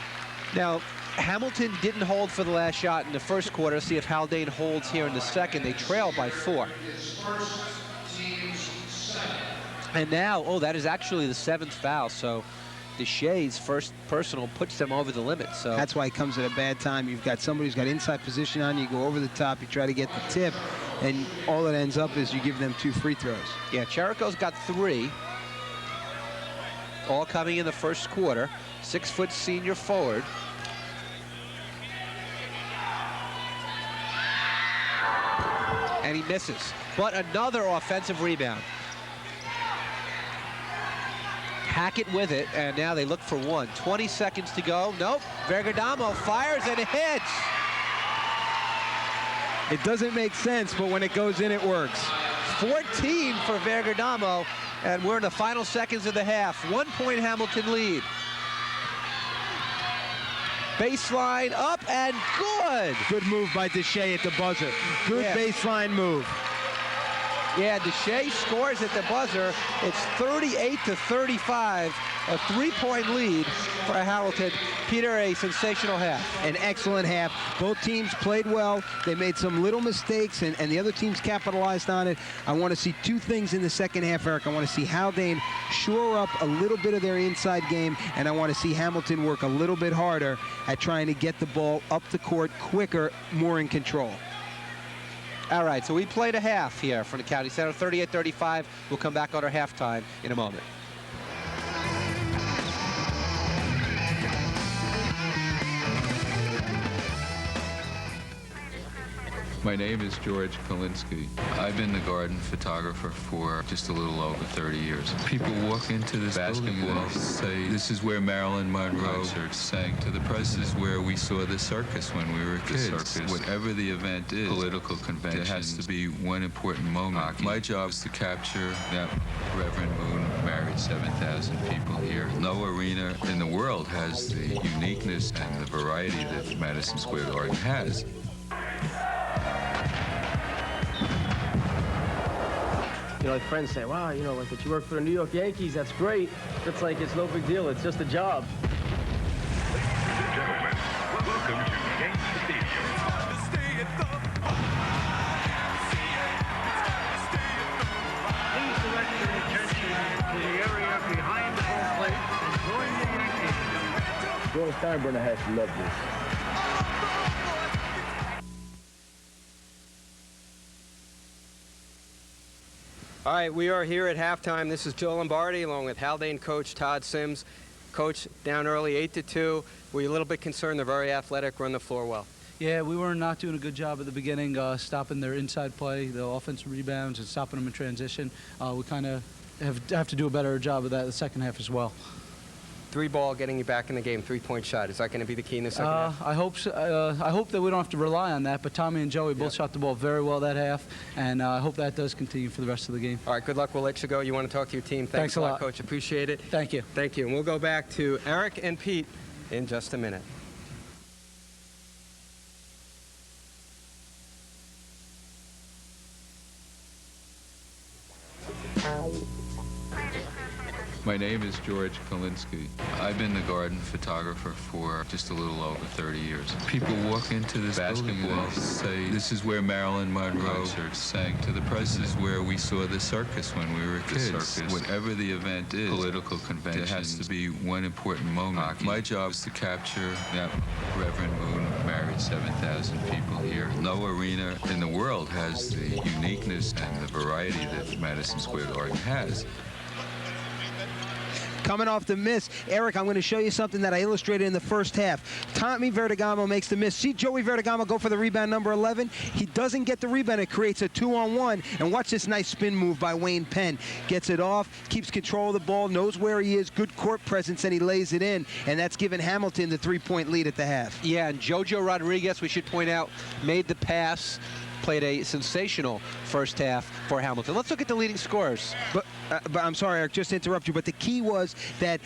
Speaker 1: Now, Hamilton didn't hold for the last shot in the first quarter. See if Haldane holds here in the second. They trail by 4. And now, that is actually the 7th foul. So Deshay's first personal puts them over the limit. So
Speaker 2: that's why it comes at a bad time. You've got somebody who's got inside position on you. You go over the top. You try to get the tip. And all that ends up is you give them 2 free throws.
Speaker 1: Yeah, Chirico's got 3. All coming in the first quarter. 6-foot senior forward. And he misses. But another offensive rebound. Hackett with it, and now they look for one. 20 seconds to go. Nope. Virgadamo fires and it hits.
Speaker 2: It doesn't make sense, but when it goes in, it works.
Speaker 1: 14 for Virgadamo, and we're in the final seconds of the half. 1-point Hamilton lead. Baseline up and good.
Speaker 2: Good move by Deshay at the buzzer. Good baseline move.
Speaker 1: Yeah, Deshay scores at the buzzer. It's 38-35, a 3-point lead for Hamilton. Peter, a sensational half.
Speaker 2: An excellent half. Both teams played well. They made some little mistakes, and the other teams capitalized on it. I want to see 2 things in the second half, Eric. I want to see Haldane shore up a little bit of their inside game, and I want to see Hamilton work a little bit harder at trying to get the ball up the court quicker, more in control.
Speaker 1: All right, so we played a half here from the County Center, 38-35. We'll come back on our halftime in a moment.
Speaker 7: My name is George Kalinsky. I've been the garden photographer for just a little over 30 years. People walk into this basketball and say, this is where Marilyn Monroe sang to the press. This is where we saw the circus when we were kids. Circus, whatever the event is, political convention, there has to be one important moment. My job is to capture that Reverend Moon married 7,000 people here. No arena in the world has the uniqueness and the variety that Madison Square Garden has.
Speaker 8: Like friends say, wow, like that you work for the New York Yankees, that's great. It's like, it's no big deal, it's just a job.
Speaker 9: Ladies and gentlemen, welcome to Yankee Stadium. Please direct your attention to the area behind the home plate and join the Yankees.
Speaker 8: George Steinbrenner has to love this.
Speaker 10: All right, we are here at halftime. This is Joe Lombardi along with Haldane coach Todd Sims. Coach, down early 8-2. Were you a little bit concerned? They're very athletic, run the floor well.
Speaker 11: Yeah, we were not doing a good job at the beginning, stopping their inside play, the offensive rebounds, and stopping them in transition. We kind of have to do a better job of that in the second half as well.
Speaker 10: 3 ball getting you back in the game, 3-point shot. Is that going to be the key in the second half?
Speaker 11: I hope so. I hope that we don't have to rely on that, but Tommy and Joey both shot the ball very well that half, and I hope that does continue for the rest of the game.
Speaker 10: All right, good luck. We'll let you go. You want to talk to your team.
Speaker 11: Thanks a lot,
Speaker 10: Coach. Appreciate it.
Speaker 11: Thank you.
Speaker 10: Thank you. And we'll go back to Eric and Pete in just a minute.
Speaker 7: My name is George Kalinsky. I've been the garden photographer for just a little over 30 years. People walk into this building and they say, this is where Marilyn Monroe sang to the president. This is where we saw the circus when we were kids. Whatever the event is, political convention, it has to be one important moment. My job is to capture that Reverend Moon married 7,000 people here. No arena in the world has the uniqueness and the variety that Madison Square Garden has.
Speaker 2: Coming off the miss, Eric, I'm going to show you something that I illustrated in the first half. Tommy Virgadamo makes the miss. See Joey Virgadamo go for the rebound, number 11. He doesn't get the rebound. It creates a 2-on-1. And watch this nice spin move by Wayne Penn. Gets it off, keeps control of the ball, knows where he is, good court presence, and he lays it in. And that's given Hamilton the 3-point lead at the half.
Speaker 1: Yeah, and JoJo Rodriguez, we should point out, made the pass, played a sensational first half for Hamilton. Let's look at the leading scorers.
Speaker 2: But I'm sorry, Eric, just to interrupt you, but the key was that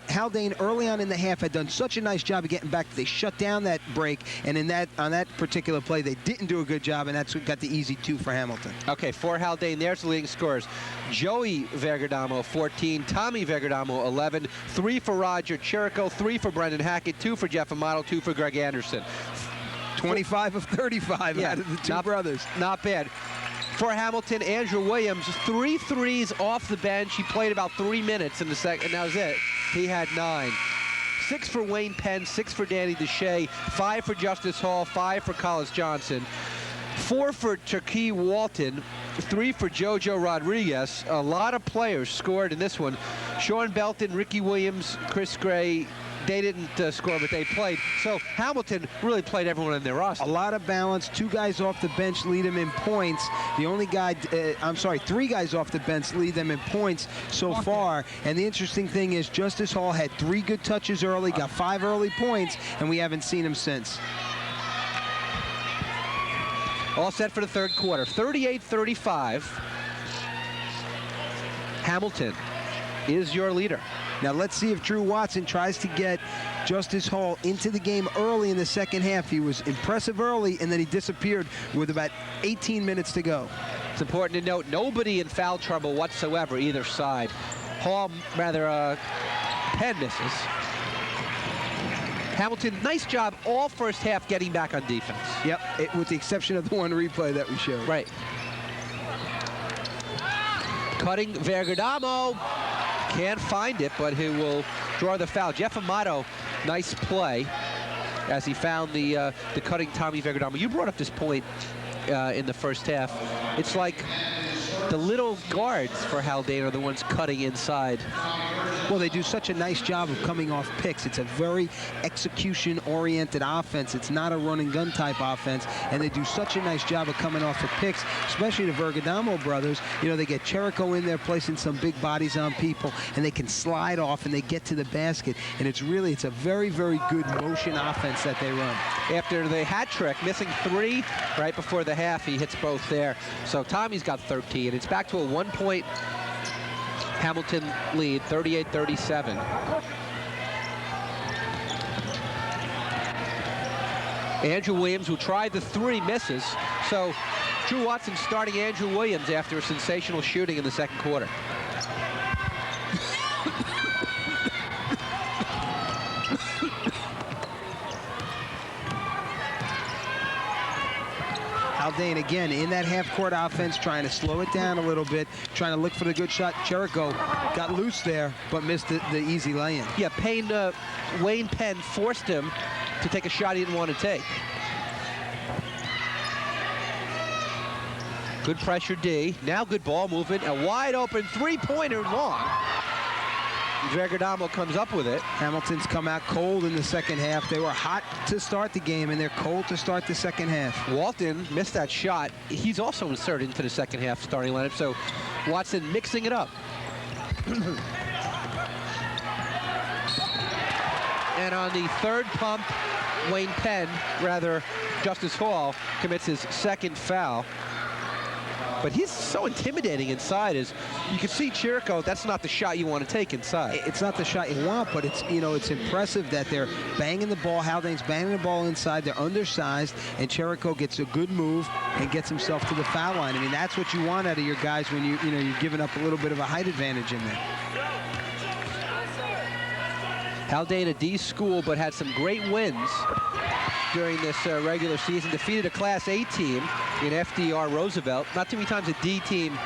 Speaker 2: Haldane early on in the half had done such a nice job of getting back. They shut down that break, and on that particular play, they didn't do a good job, and that's what got the easy 2 for Hamilton.
Speaker 1: Okay, for Haldane, there's the leading scorers. Joey Virgadamo, 14. Tommy Virgadamo, 11. 3 for Roger Chirico. 3 for Brendan Hackett. 2 for Jeff Amato. 2 for Greg Anderson.
Speaker 2: 25 of 35 out of the 2 brothers.
Speaker 1: Not bad. For Hamilton, Andrew Williams, 3 threes off the bench. He played about 3 minutes in the second, and that was it. He had 9. 6 for Wayne Penn, 6 for Danny Deshay, 5 for Justice Hall, 5 for Collis Johnson, 4 for Turkey Walton, 3 for JoJo Rodriguez. A lot of players scored in this one. Sean Belton, Ricky Williams, Chris Gray. They didn't score, but they played. So Hamilton really played everyone in their roster.
Speaker 2: A lot of balance. 2 guys off the bench lead them in points. The only guy, 3 guys off the bench lead them in points so far. And the interesting thing is Justice Hall had 3 good touches early, got 5 early points, and we haven't seen him since.
Speaker 1: All set for the third quarter. 38-35. Hamilton is your leader.
Speaker 2: Now let's see if Drew Watson tries to get Justice Hall into the game early in the second half. He was impressive early, and then he disappeared with about 18 minutes to go.
Speaker 1: It's important to note nobody in foul trouble whatsoever, either side. Hall, Penn misses. Hamilton, nice job all first half getting back on defense.
Speaker 2: Yep, with the exception of the one replay that we showed.
Speaker 1: Right. Cutting Virgadamo. Can't find it, but he will draw the foul. Jeff Amato, nice play as he found the cutting Tommy Virgadamo. You brought up this point in the first half. It's like the little guards for Haldane are the ones cutting inside.
Speaker 2: Well, they do such a nice job of coming off picks. It's a very execution-oriented offense. It's not a run-and-gun type offense, and they do such a nice job of coming off of picks, especially the Virgadamo brothers. You know, they get Chirico in there placing some big bodies on people, and they can slide off, and they get to the basket, and it's a very, very good motion offense that they run.
Speaker 1: After the hat trick, missing 3 right before the half, he hits both there. So Tommy's got 13. It's back to a 1-point Hamilton lead, 38-37. Andrew Williams, who tried the 3, misses. So Drew Watson starting Andrew Williams after a sensational shooting in the second quarter.
Speaker 2: Haldane again in that half-court offense, trying to slow it down a little bit, trying to look for the good shot. Chirico got loose there, but missed the easy lay-in.
Speaker 1: Yeah, Wayne Penn forced him to take a shot he didn't want to take. Good pressure D. Now good ball movement. A wide open 3-pointer long. Virgadamo comes up with it.
Speaker 2: Hamilton's come out cold in the second half. They were hot to start the game, and they're cold to start the second half.
Speaker 1: Walton missed that shot. He's also inserted into the second half starting lineup, so Watson mixing it up. And on the third pump, Justice Hall commits his second foul. But he's so intimidating inside. As you can see, Chirico, that's not the shot you want to take inside.
Speaker 2: It's not the shot you want, but it's, you know, it's impressive that they're banging the ball. Haldane's banging the ball inside. They're undersized, and Chirico gets a good move and gets himself to the foul line. I mean, that's what you want out of your guys when you're giving up a little bit of a height advantage in there.
Speaker 1: Haldane, a D school, but had some great wins during this regular season. Defeated a Class A team in FDR Roosevelt. Not too many times a D team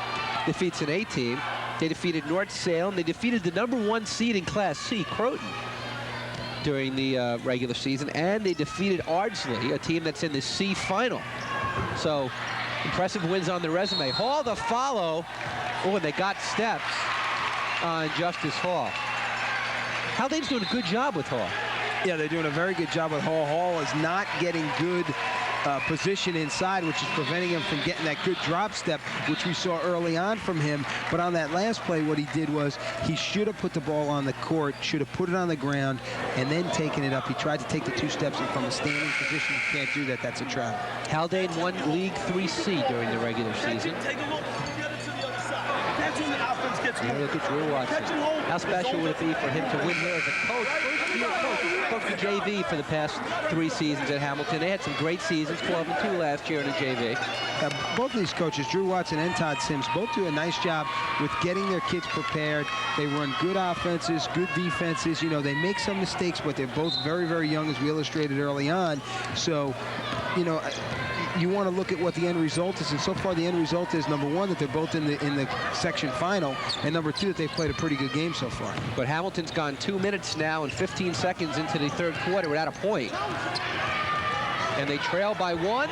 Speaker 1: defeats an A team. They defeated North Salem. They defeated the #1 seed in Class C, Croton, during the regular season. And they defeated Ardsley, a team that's in the C final. So impressive wins on the resume. Hall the follow. Oh, and they got steps on Justice Hall. Haldane's doing a good job with Hall.
Speaker 2: Yeah, they're doing a very good job with Hall. Hall is not getting good position inside, which is preventing him from getting that good drop step, which we saw early on from him. But on that last play, what he did was he should have put the ball on the court, should have put it on the ground, and then taken it up. He tried to take the 2 steps, and from a standing position, you can't do that. That's a travel.
Speaker 1: Haldane won League 3C during the regular season. Look at Drew Watson. How special would it be for him to win here as a coach? First-year coach. Coached the JV for the past 3 seasons at Hamilton. They had some great seasons, 12-2 last year in the JV.
Speaker 2: Both of these coaches, Drew Watson and Todd Sims, both do a nice job with getting their kids prepared. They run good offenses, good defenses. You know, they make some mistakes, but they're both very, very young, as we illustrated early on. So, you know, you want to look at what the end result is, and so far the end result is, #1, that they're both in the section final, and #2, that they've played a pretty good game so far.
Speaker 1: But Hamilton's gone 2 minutes now and 15 seconds into the third quarter without a point. And they trail by 1.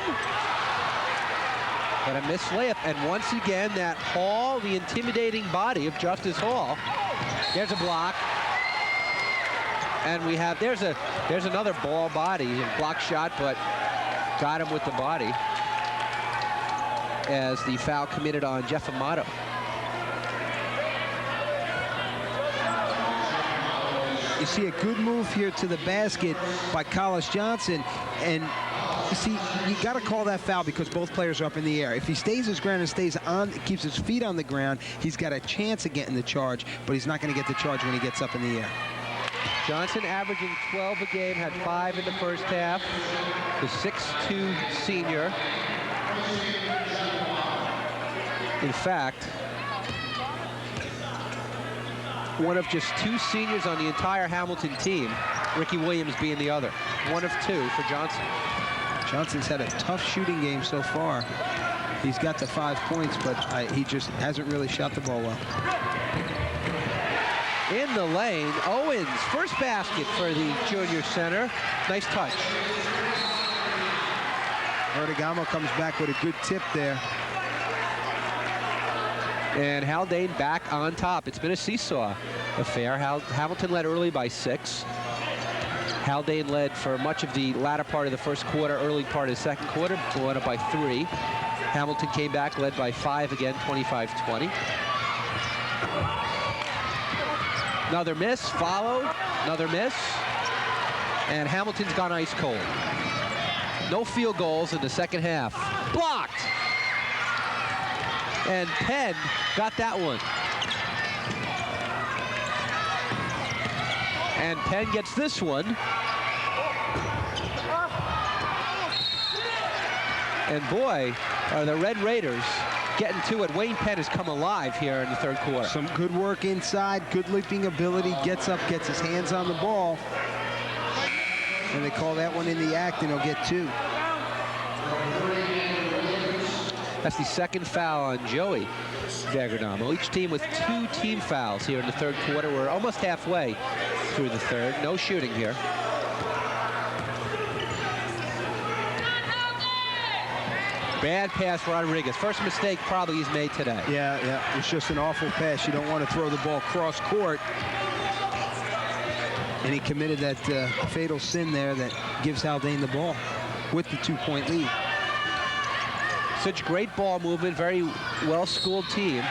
Speaker 1: But a missed layup, and once again, that Hall, the intimidating body of Justice Hall. There's a block. And we have, there's another ball body, a block shot, but got him with the body as the foul committed on Jeff Amato.
Speaker 2: You see a good move here to the basket by Collis Johnson, and you see, you got to call that foul because both players are up in the air. If he stays his ground and stays on, keeps his feet on the ground, he's got a chance of getting the charge, but he's not going to get the charge when he gets up in the air.
Speaker 1: Johnson averaging 12 a game, had 5 in the first half. The 6'2" senior. In fact, one of just 2 seniors on the entire Hamilton team, Ricky Williams being the other. 1 of 2 for Johnson.
Speaker 2: Johnson's had a tough shooting game so far. He's got the 5 points, but he just hasn't really shot the ball well.
Speaker 1: In the lane, Owens, first basket for the junior center. Nice touch.
Speaker 2: Virgadamo comes back with a good tip there.
Speaker 1: And Haldane back on top. It's been a seesaw affair. Hamilton led early by 6. Haldane led for much of the latter part of the first quarter, early part of the second quarter, went up by 3. Hamilton came back, led by 5 again, 25-20. Another miss, followed, another miss, and Hamilton's gone ice cold. No field goals in the second half. Blocked! And Penn got that one. And Penn gets this one. And boy, are the Red Raiders getting to it. Wayne Penn has come alive here in the third quarter.
Speaker 2: Some good work inside, good leaping ability, gets up, gets his hands on the ball. And they call that one in the act, and he'll get 2.
Speaker 1: That's the second foul on Joey Virgadamo. Each team with 2 team fouls here in the third quarter. We're almost halfway through the third. No shooting here. Bad pass, Rodriguez. First mistake probably he's made today.
Speaker 2: Yeah. It's just an awful pass. You don't want to throw the ball cross court. And he committed that fatal sin there that gives Haldane the ball with the 2-point lead.
Speaker 1: Such great ball movement, very well-schooled team.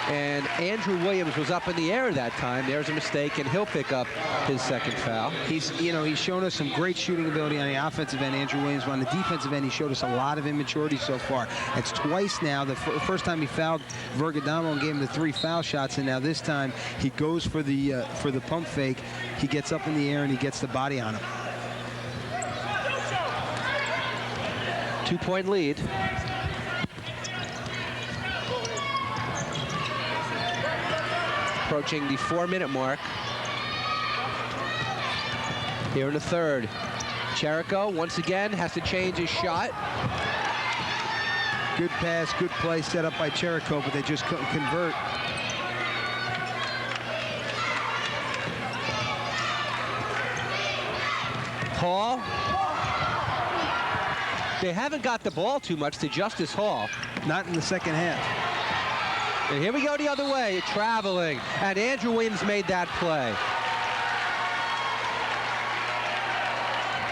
Speaker 1: And Andrew Williams was up in the air that time. There's a mistake, and he'll pick up his second foul.
Speaker 2: He's shown us some great shooting ability on the offensive end, Andrew Williams. But on the defensive end, he showed us a lot of immaturity so far. It's twice now. The first time he fouled Virgadamo and gave him the 3 foul shots, and now this time he goes for the pump fake. He gets up in the air and he gets the body on him.
Speaker 1: 2-point lead. Approaching the 4-minute mark. Here in the third. Chirico once again has to change his shot.
Speaker 2: Good pass, good play set up by Chirico, but they just couldn't convert.
Speaker 1: Hall. They haven't got the ball too much to Justice Hall.
Speaker 2: Not in the second half.
Speaker 1: And here we go the other way, traveling. And Andrew Williams made that play.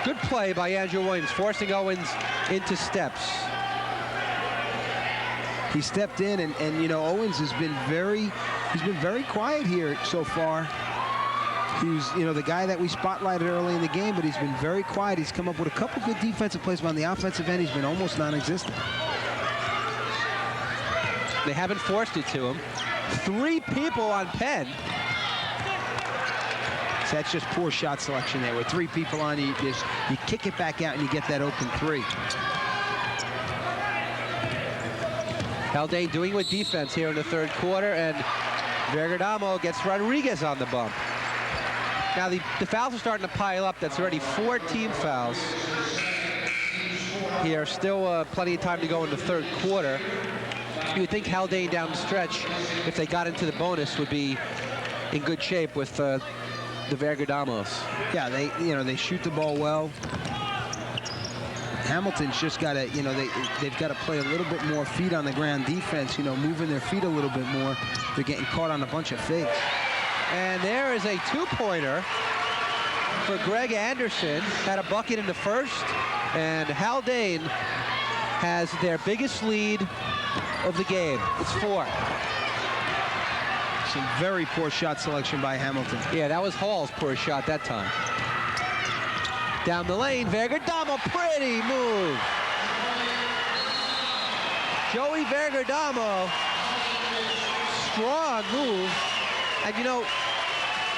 Speaker 1: Good play by Andrew Williams, forcing Owens into steps.
Speaker 2: He stepped in, and you know, Owens has been very quiet here so far. He's, you know, the guy that we spotlighted early in the game, but he's been very quiet. He's come up with a couple good defensive plays, but on the offensive end, he's been almost non-existent.
Speaker 1: They haven't forced it to him. 3 people on Penn.
Speaker 2: So that's just poor shot selection there. With 3 people on, you kick it back out and you get that open 3.
Speaker 1: Haldane doing with defense here in the third quarter, and Virgadamo gets Rodriguez on the bump. Now the fouls are starting to pile up. That's already 4 team fouls. Here, still plenty of time to go in the third quarter. You would think Haldane down the stretch, if they got into the bonus, would be in good shape with the Virgadamos.
Speaker 2: Yeah, they shoot the ball well. Hamilton's just got to, they've got to play a little bit more feet on the ground defense, moving their feet a little bit more. They're getting caught on a bunch of fakes.
Speaker 1: And there is a 2-pointer for Greg Anderson. Had a bucket in the first, and Haldane has their biggest lead of the game. It's 4.
Speaker 2: Some very poor shot selection by Hamilton.
Speaker 1: Yeah, that was Hall's poor shot that time. Down the lane, Virgadamo, pretty move. Joey Virgadamo, strong move. And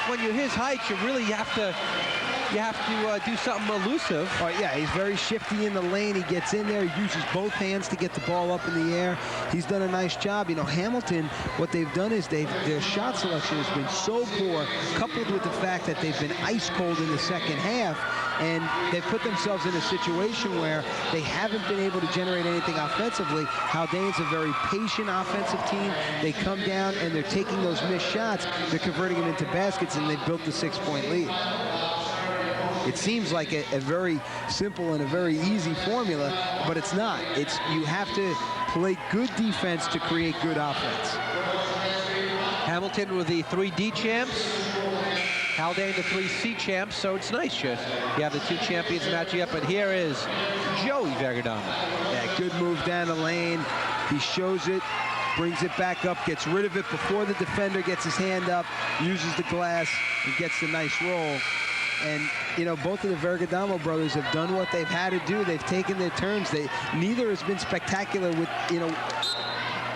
Speaker 1: when you're his height, you really have to do something elusive.
Speaker 2: Oh, yeah, he's very shifty in the lane. He gets in there. He uses both hands to get the ball up in the air. He's done a nice job. Hamilton, what they've done is their shot selection has been so poor, coupled with the fact that they've been ice cold in the second half, and they've put themselves in a situation where they haven't been able to generate anything offensively. Haldane's a very patient offensive team. They come down and they're taking those missed shots. They're converting them into baskets, and they've built the 6-point lead. It seems like a very simple and a very easy formula, but it's not. You have to play good defense to create good offense.
Speaker 1: Hamilton with the 3D champs. Haldane the 3C champs, so it's nice. You have the 2 champions matching up, and here is Joey Virgadamo.
Speaker 2: Yeah, good move down the lane. He shows it, brings it back up, gets rid of it before the defender gets his hand up, uses the glass, and gets the nice roll. And, both of the Virgadamo brothers have done what they've had to do. They've taken their turns. Neither has been spectacular with,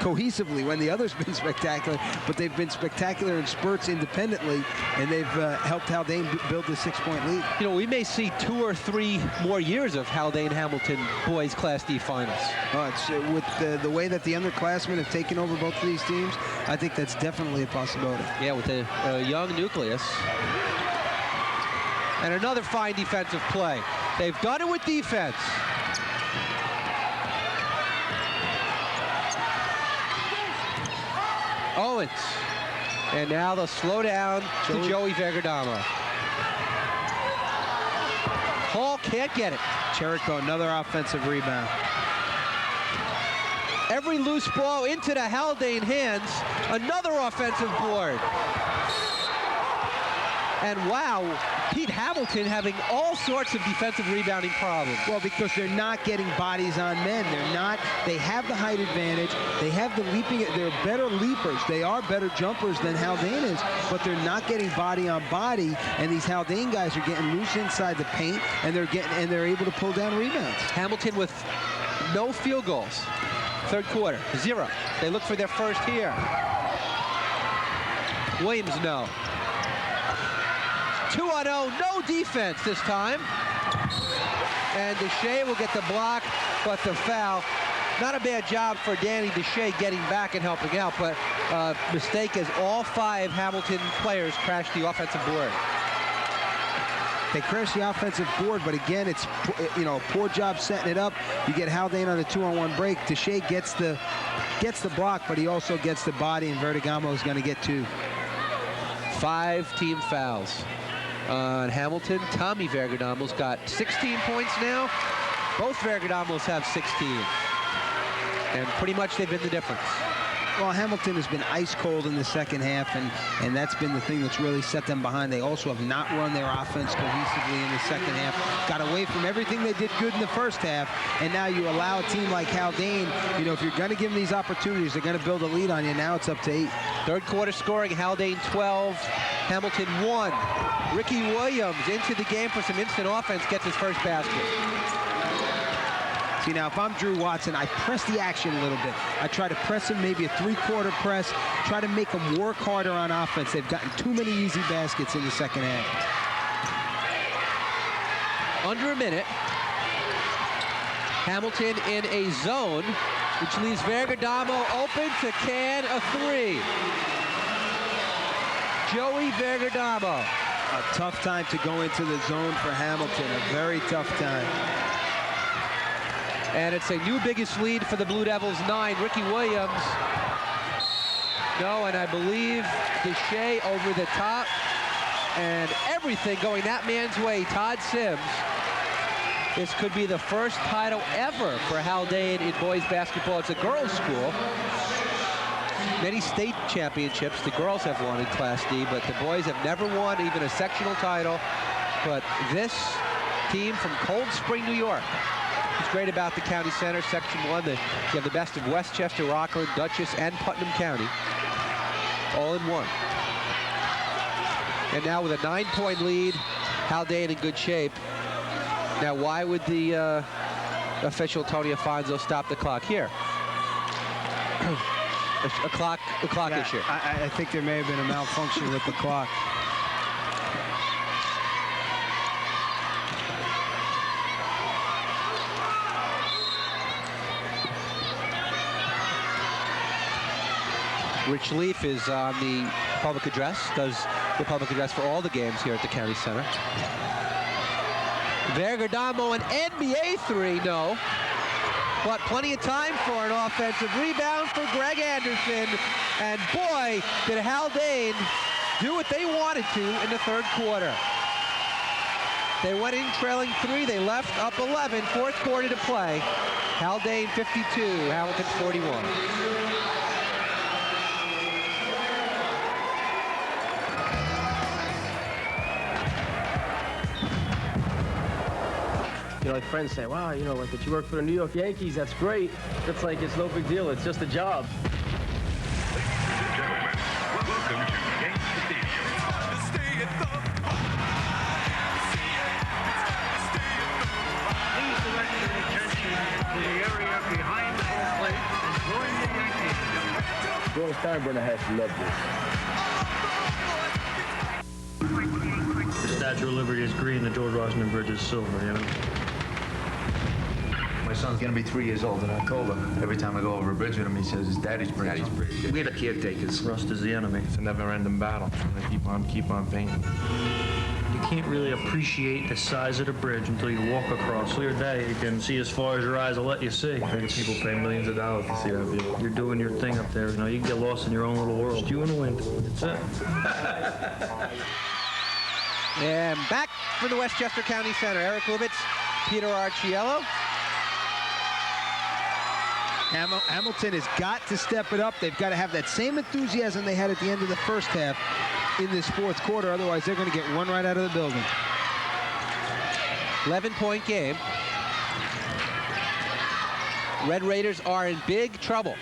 Speaker 2: cohesively when the other's been spectacular, but they've been spectacular in spurts independently, and they've helped Haldane build the 6-point lead.
Speaker 1: We may see 2 or 3 more years of Haldane-Hamilton boys Class D finals.
Speaker 2: It's with the way that the underclassmen have taken over both of these teams, I think that's definitely a possibility.
Speaker 1: Yeah, with a young nucleus. And another fine defensive play. They've done it with defense. Owens. And now they'll slow down to Joey Virgadamo. Hall can't get it.
Speaker 2: Chirico, another offensive rebound.
Speaker 1: Every loose ball into the Haldane hands. Another offensive board. And wow, Pete Hamilton having all sorts of defensive rebounding problems.
Speaker 2: Well, because they're not getting bodies on men. They have the height advantage. They have the leaping. They're better leapers. They are better jumpers than Haldane is, but they're not getting body on body. And these Haldane guys are getting loose inside the paint, and they're able to pull down rebounds.
Speaker 1: Hamilton with no field goals. Third quarter, 0. They look for their first here. Williams, no. 2-on-0, no defense this time. And Deshay will get the block, but the foul. Not a bad job for Danny Deshay getting back and helping out, but mistake as all 5 Hamilton players crashed the offensive board.
Speaker 2: They crash the offensive board, but again, it's a poor job setting it up. You get Haldane on the 2-on-1 break. Deshay gets the block, but he also gets the body, and Virgadamo is going to get 2.
Speaker 1: 5 team fouls on Hamilton. Tommy Virgadamo's got 16 points now. Both Virgadamos have 16. And pretty much they've been the difference.
Speaker 2: Well, Hamilton has been ice cold in the second half, and that's been the thing that's really set them behind. They also have not run their offense cohesively in the second half. Got away from everything they did good in the first half, and now you allow a team like Haldane, if you're going to give them these opportunities, they're going to build a lead on you. Now it's up to 8.
Speaker 1: Third quarter scoring, Haldane 12, Hamilton 1. Ricky Williams into the game for some instant offense, gets his first basket.
Speaker 2: See, now, if I'm Drew Watson, I press the action a little bit. I try to press him, maybe a 3-quarter press, try to make them work harder on offense. They've gotten too many easy baskets in the second half.
Speaker 1: Under a minute. Hamilton in a zone, which leaves Virgadamo open to can a 3. Joey Virgadamo.
Speaker 2: A tough time to go into the zone for Hamilton, a very tough time.
Speaker 1: And it's a new biggest lead for the Blue Devils, 9. Ricky Williams. No, and I believe Deshay over the top. And everything going that man's way. Todd Sims. This could be the first title ever for Haldane in boys basketball. It's a girls' school. Many state championships the girls have won in Class D, but the boys have never won even a sectional title. But this team from Cold Spring, New York. What's great about the county center, Section 1, that you have the best of Westchester, Rockland, Dutchess, and Putnam County, all in one. And now with a 9-point lead, Haldane in good shape. Now, why would the official Tony Afonso stop the clock here? a clock issue.
Speaker 2: I think there may have been a malfunction with the clock.
Speaker 1: Rich Leaf is on the public address, does the public address for all the games here at the County Center. Virgadamo, an NBA 3, no. But plenty of time for an offensive rebound for Greg Anderson. And boy, did Haldane do what they wanted to in the third quarter. They went in trailing 3, they left up 11, fourth quarter to play. Haldane 52, Hamilton 41.
Speaker 8: Like friends say, wow, like that you work for the New York Yankees, that's great. It's like, it's no big deal, it's just a job.
Speaker 9: Ladies and gentlemen, welcome to Yankee Stadium. Please direct your attention to the area behind the home plate and join the Yankees.
Speaker 4: George Steinbrenner has to love this.
Speaker 3: The Statue of Liberty is green, the George Washington Bridge is silver,
Speaker 4: My son's gonna be 3 years old, and I told him every time I go over a bridge with him, he says his daddy's bridge.
Speaker 6: We're the caretakers.
Speaker 3: Rust is the enemy.
Speaker 6: It's a never-ending battle. Trying to keep on painting.
Speaker 3: You can't really appreciate the size of the bridge until you walk across. Clear day, you can see as far as your eyes will let you see.
Speaker 6: People pay millions of dollars to see that view.
Speaker 3: You're doing your thing up there. You can get lost in your own little world. Just you and the wind. That's it.
Speaker 1: And back for the Westchester County Center. Eric Lubitz, Peter Arciello.
Speaker 2: Hamilton has got to step it up. They've got to have that same enthusiasm they had at the end of the first half. in this fourth quarter. Otherwise, they're going to get run right out of the building.
Speaker 1: 11-point game. Red Raiders are in big trouble.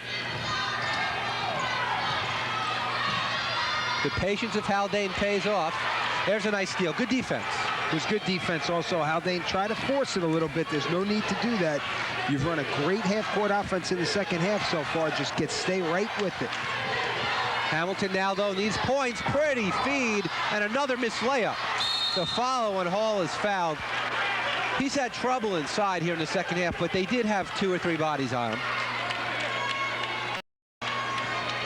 Speaker 1: The patience of Haldane pays off. There's a nice steal. Good defense.
Speaker 2: It was good defense also. Haldane tried to force it a little bit. There's no need to do that. You've run a great half-court offense in the second half so far. Just stay right with it.
Speaker 1: Hamilton now, though, needs points. Pretty feed and another missed layup. The follow on Hall is fouled. He's had trouble inside here in the second half, but they did have 2 or 3 bodies on him.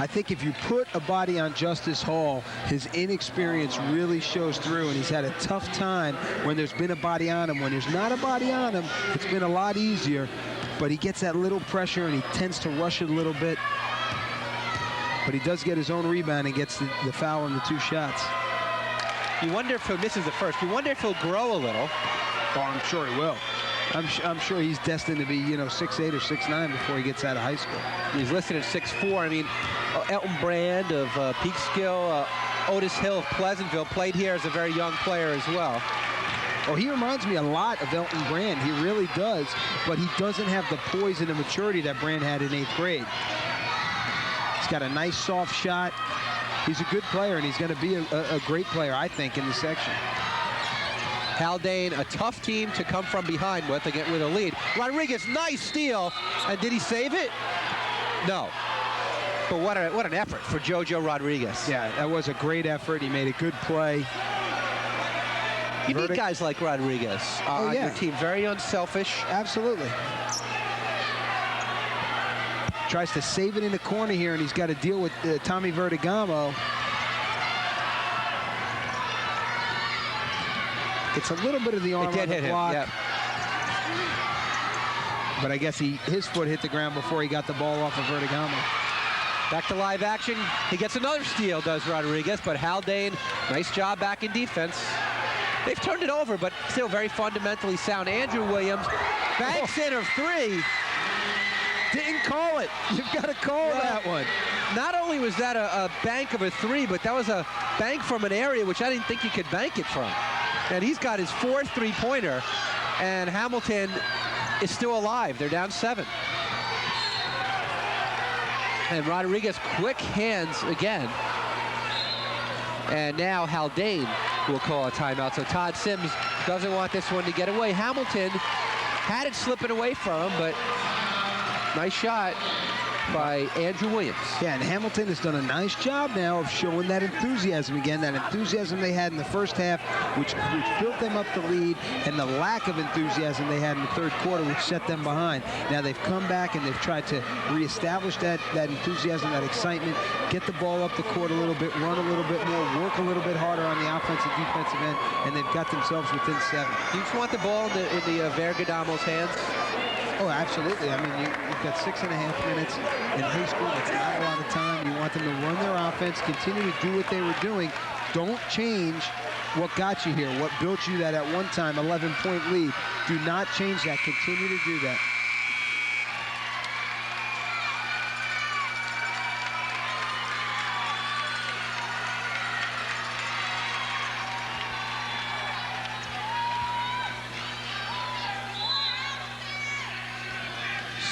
Speaker 2: I think if you put a body on Justice Hall, his inexperience really shows through, and he's had a tough time when there's been a body on him. When there's not a body on him, it's been a lot easier, but he gets that little pressure, and he tends to rush it a little bit. But he does get his own rebound and gets the foul on the 2 shots.
Speaker 1: You wonder if he misses the first. You wonder if he'll grow a little.
Speaker 2: Oh, I'm sure he will. I'm sure he's destined to be, 6'8" or 6'9" before he gets out of high school.
Speaker 1: He's listed at 6'4". I mean, Elton Brand of Peekskill, Otis Hill of Pleasantville played here as a very young player as well.
Speaker 2: Well, he reminds me a lot of Elton Brand. He really does, but he doesn't have the poise and the maturity that Brand had in 8th grade. He's got a nice soft shot. He's a good player, and he's going to be a great player, I think, in the section.
Speaker 1: Haldane, a tough team to come from behind with a lead. Rodriguez, nice steal. And did he save it? No. But what an effort for JoJo Rodriguez.
Speaker 2: Yeah, that was a great effort. He made a good play.
Speaker 1: You need guys like Rodriguez on your team. Very unselfish.
Speaker 2: Absolutely. Tries to save it in the corner here, and he's got to deal with Tommy Virgadamo. It's a little bit of the arm on the block. Yep. But I guess his foot hit the ground before he got the ball off of Virgadamo.
Speaker 1: Back to live action. He gets another steal, does Rodriguez, but Haldane, nice job back in defense. They've turned it over, but still very fundamentally sound. Andrew Williams banks in of 3.
Speaker 2: Didn't call it. You've got to call that one.
Speaker 1: Not only was that a bank of a 3, but that was a bank from an area which I didn't think you could bank it from. And he's got his 4th 3-pointer, and Hamilton is still alive. They're down 7. And Rodriguez, quick hands again. And now Haldane will call a timeout. So Todd Sims doesn't want this one to get away. Hamilton had it slipping away from him, but nice shot by Andrew Williams.
Speaker 2: Yeah, and Hamilton has done a nice job now of showing that enthusiasm again, that enthusiasm they had in the first half, which built them up the lead, and the lack of enthusiasm they had in the third quarter, which set them behind. Now they've come back and they've tried to reestablish that enthusiasm, that excitement, get the ball up the court a little bit, run a little bit more, work a little bit harder on the offensive defensive end, and they've got themselves within 7.
Speaker 1: You just want the ball in the Virgadamo's hands?
Speaker 2: Oh, absolutely. I mean, you've got 6.5 minutes in high school. That's not a lot of time. You want them to run their offense, continue to do what they were doing. Don't change what got you here, what built you that at one time 11-point lead. Do not change that. Continue to do that.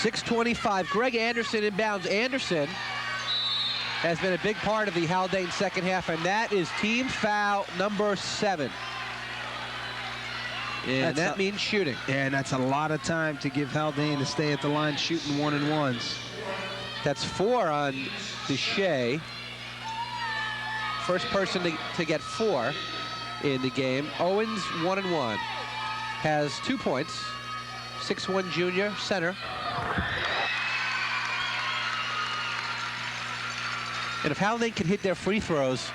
Speaker 1: .625. Greg Anderson inbounds. Anderson has been a big part of the Haldane second half, and that is team foul number 7. And that means shooting.
Speaker 2: And that's a lot of time to give Haldane to stay at the line shooting 1-and-1s.
Speaker 1: That's 4 on Deshay. First person to get 4 in the game. Owens, 1-and-1. Has 2 points. 6'1" junior, center. And if Haldane can hit their free throws,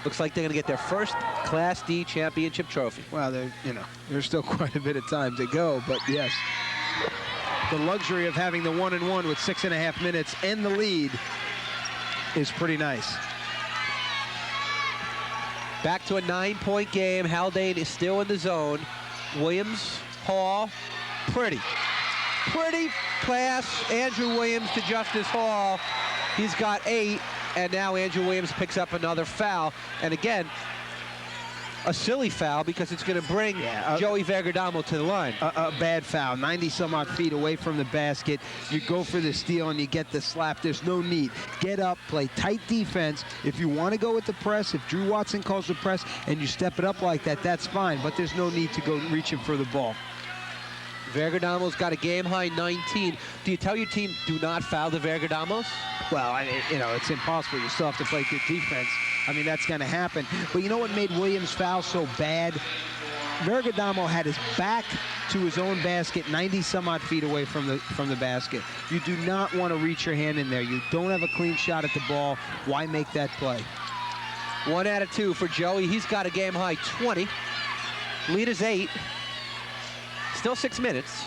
Speaker 1: looks like they're going to get their first Class D championship trophy.
Speaker 2: Well, there's still quite a bit of time to go, but yes. The luxury of having the 1-and-1 with 6.5 minutes and the lead is pretty nice.
Speaker 1: Back to a 9-point game. Haldane is still in the zone. Williams, Hall, pretty pass. Andrew Williams to Justice Hall. He's got 8. And now Andrew Williams picks up another foul. And again, a silly foul because it's going to bring Joey Virgadamo to the line.
Speaker 2: A bad foul, 90-some-odd feet away from the basket. You go for the steal and you get the slap. There's no need. Get up, play tight defense. If you want to go with the press, if Drew Watson calls the press and you step it up like that, that's fine. But there's no need to go reaching for the ball.
Speaker 1: Virgadamo's got a game-high 19. Do you tell your team, do not foul the Virgadamos?
Speaker 2: Well, I mean, you know, it's impossible. You still have to play good defense. I mean, that's going to happen. But you know what made Williams foul so bad? Virgadamo had his back to his own basket, 90-some-odd feet away from the basket. You do not want to reach your hand in there. You don't have a clean shot at the ball. Why make that play?
Speaker 1: 1 out of 2 for Joey. He's got a game-high 20. Lead is 8. Still 6 minutes.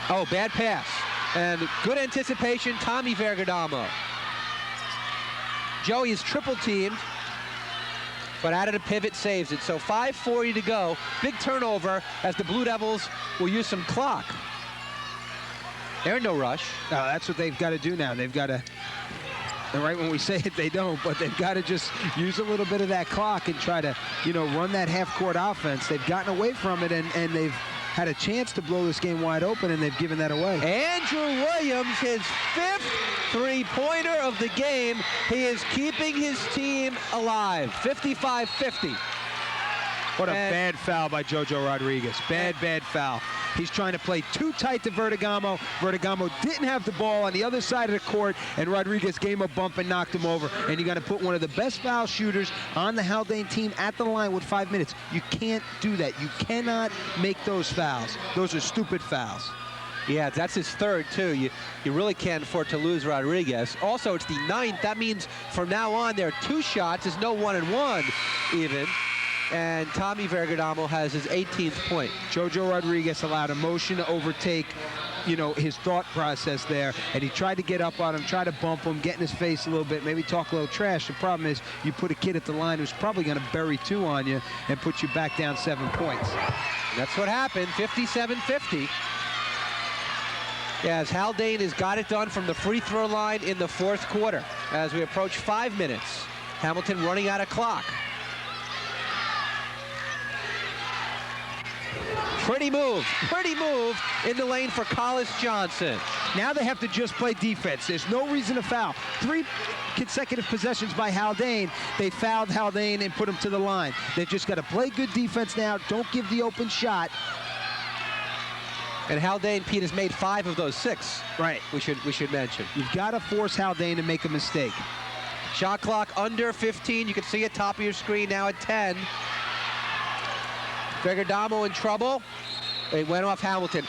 Speaker 1: Oh, bad pass. And good anticipation, Tommy Virgadamo. Joey is triple teamed, but out of the pivot saves it. So 5:40 to go. Big turnover as the Blue Devils will use some clock. They're in no rush.
Speaker 2: That's what they've got to do now. They've got to, and right when we say it, they don't, but they've got to just use a little bit of that clock and try to, you know, run that half-court offense. They've gotten away from it, and they've had a chance to blow this game wide open, and they've given that away.
Speaker 1: Andrew Williams, his 5th three-pointer of the game. He is keeping his team alive. 55-50.
Speaker 2: What a bad foul by JoJo Rodriguez. Bad foul. He's trying to play too tight to Virgadamo. Virgadamo didn't have the ball on the other side of the court, and Rodriguez gave him a bump and knocked him over. And you got to put one of the best foul shooters on the Haldane team at the line with 5 minutes. You can't do that. You cannot make those fouls. Those are stupid fouls.
Speaker 1: Yeah, that's his 3rd, too. You really can't afford to lose Rodriguez. Also, it's the 9th. That means from now on, there are 2 shots. There's no 1-and-1 even. And Tommy Virgadamo has his 18th point.
Speaker 2: JoJo Rodriguez allowed emotion to overtake, you know, his thought process there, and he tried to get up on him, try to bump him, get in his face a little bit, maybe talk a little trash. The problem is you put a kid at the line who's probably going to bury 2 on you and put you back down 7 points.
Speaker 1: That's what happened, 57-50. Yeah, as Haldane has got it done from the free throw line in the 4th quarter as we approach 5 minutes. Hamilton running out of clock. Pretty move in the lane for Collis Johnson.
Speaker 2: Now they have to just play defense. There's no reason to foul. 3 consecutive possessions by Haldane. They fouled Haldane and put him to the line. They've just got to play good defense now. Don't give the open shot.
Speaker 1: And Haldane, Pete, has made 5 of those 6.
Speaker 2: Right.
Speaker 1: We should mention.
Speaker 2: You've got to force Haldane to make a mistake.
Speaker 1: Shot clock under 15. You can see it top of your screen now at 10. Virgadamo in trouble. They went off Hamilton.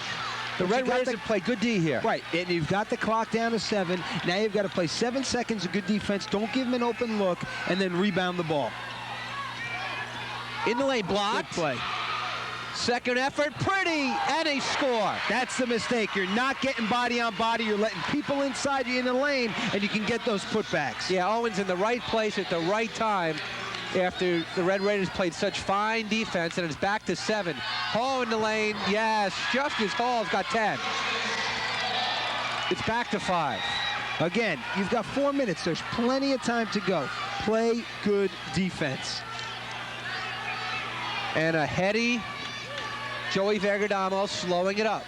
Speaker 1: The Red Raiders have played good D here.
Speaker 2: Right, and you've got the clock down to 7. Now you've got to play 7 seconds of good defense. Don't give them an open look, and then rebound the ball.
Speaker 1: In the lane, blocked.
Speaker 2: Good play.
Speaker 1: Second effort, pretty, and a score.
Speaker 2: That's the mistake. You're not getting body on body. You're letting people inside you in the lane, and you can get those putbacks.
Speaker 1: Yeah, Owens in the right place at the right time after the Red Raiders played such fine defense, and it's back to 7. Hall in the lane, yes, Justice Hall's got 10. It's back to 5.
Speaker 2: Again, you've got 4 minutes. There's plenty of time to go. Play good defense.
Speaker 1: And a heady Joey Virgadamo slowing it up.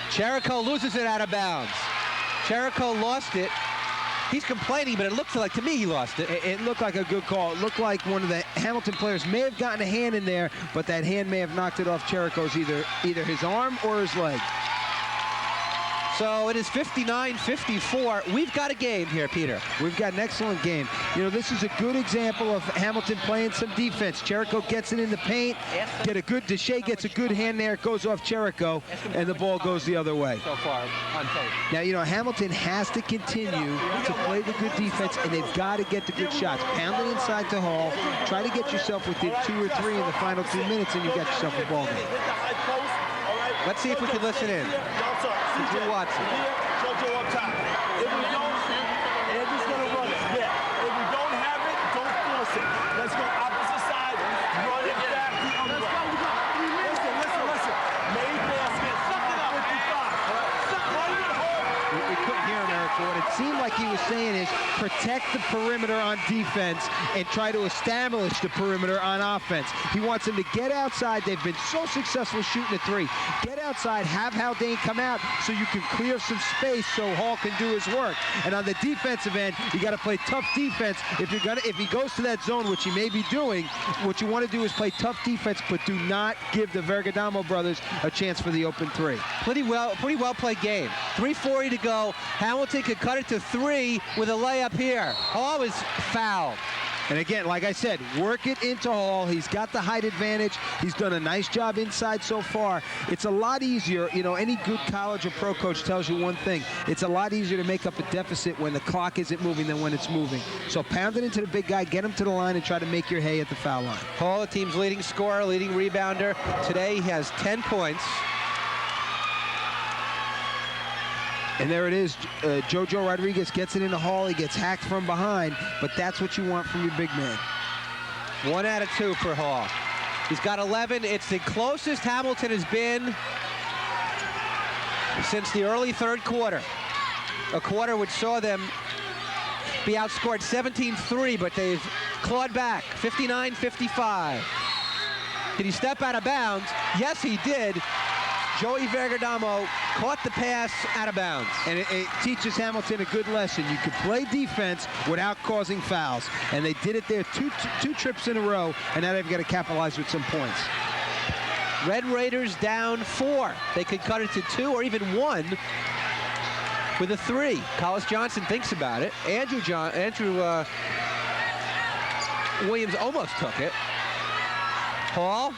Speaker 1: Chirico loses it out of bounds. Chirico lost it. He's complaining, but it looks like, to me, he lost it.
Speaker 2: It looked like a good call. It looked like one of the Hamilton players may have gotten a hand in there, but that hand may have knocked it off Chirico's either his arm or his leg.
Speaker 1: So it is 59-54. We've got a game here, Peter.
Speaker 2: We've got an excellent game. You know, this is a good example of Hamilton playing some defense. Chirico gets it in the paint. Deshay gets a good hand there. It goes off Chirico, and the ball goes the other way.
Speaker 1: So far on tape.
Speaker 2: Now, you know, Hamilton has to continue to play the good defense, and they've got to get the good shots. Pound it inside to Hall. Try to get yourself within 2 or 3 in the final 2 minutes, and you got yourself a ball game.
Speaker 1: Let's see if we can listen in. Drew Watson.
Speaker 5: JoJo up top. If we don't, Andrew's going to run it. Yeah. If we don't have it, don't force it. Let's go.
Speaker 2: So what it seemed like he was saying is protect the perimeter on defense and try to establish the perimeter on offense. He wants them to get outside. They've been so successful shooting a three. Get outside, have Haldane come out so you can clear some space so Hall can do his work. And on the defensive end, you got to play tough defense. If he goes to that zone, which he may be doing, what you want to do is play tough defense, but do not give the Virgadamo brothers a chance for the open three.
Speaker 1: Pretty well played game. 3:40 to go. Hamilton could cut it to 3 with a layup here. Hall is fouled.
Speaker 2: And again, like I said, work it into Hall. He's got the height advantage. He's done a nice job inside so far. It's a lot easier. You know, any good college or pro coach tells you one thing. It's a lot easier to make up a deficit when the clock isn't moving than when it's moving. So pound it into the big guy, get him to the line, and try to make your hay at the foul line.
Speaker 1: Hall, the team's leading scorer, leading rebounder. Today he has 10 points.
Speaker 2: And there it is. JoJo Rodriguez gets it into Hall. He gets hacked from behind, but that's what you want from your big man.
Speaker 1: 1 out of 2 for Hall. He's got 11. It's the closest Hamilton has been since the early third quarter. A quarter which saw them be outscored 17-3, but they've clawed back 59-55. Did he step out of bounds? Yes, he did. Joey Virgadamo caught the pass out of bounds.
Speaker 2: And it teaches Hamilton a good lesson. You can play defense without causing fouls. And they did it there two trips in a row, and now they've got to capitalize with some points.
Speaker 1: Red Raiders down 4. They could cut it to 2 or even 1 with a 3. Collis Johnson thinks about it. Andrew Williams almost took it. Hall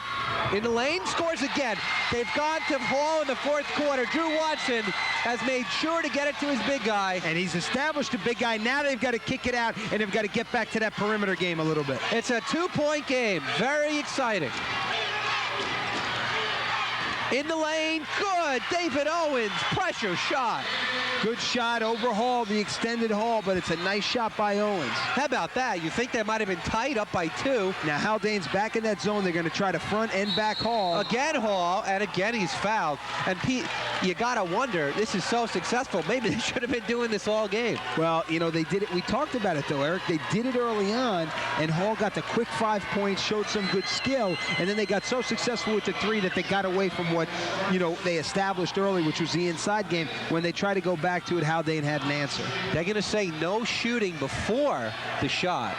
Speaker 1: in the lane, scores again. They've gone to Hall in the fourth quarter. Drew Watson has made sure to get it to his big guy.
Speaker 2: And he's established a big guy. Now they've got to kick it out, and they've got to get back to that perimeter game a little bit.
Speaker 1: It's a 2-point game. Very exciting. In the lane, good. David Owens, pressure shot.
Speaker 2: Good shot over Hall, the extended Hall, but it's a nice shot by Owens.
Speaker 1: How about that? You think they might have been tight up by 2.
Speaker 2: Now Haldane's back in that zone. They're going to try to front and back Hall.
Speaker 1: Again Hall, and again he's fouled. And Pete, you got to wonder, this is so successful. Maybe they should have been doing this all game.
Speaker 2: Well, you know, they did it. We talked about it, though, Eric. They did it early on, and Hall got the quick 5 points, showed some good skill, and then they got so successful with the 3 that they got away from what, you know, they established early, which was the inside game. When they try to go back to it, Haldane had an answer.
Speaker 1: They're going to say no shooting before the shot.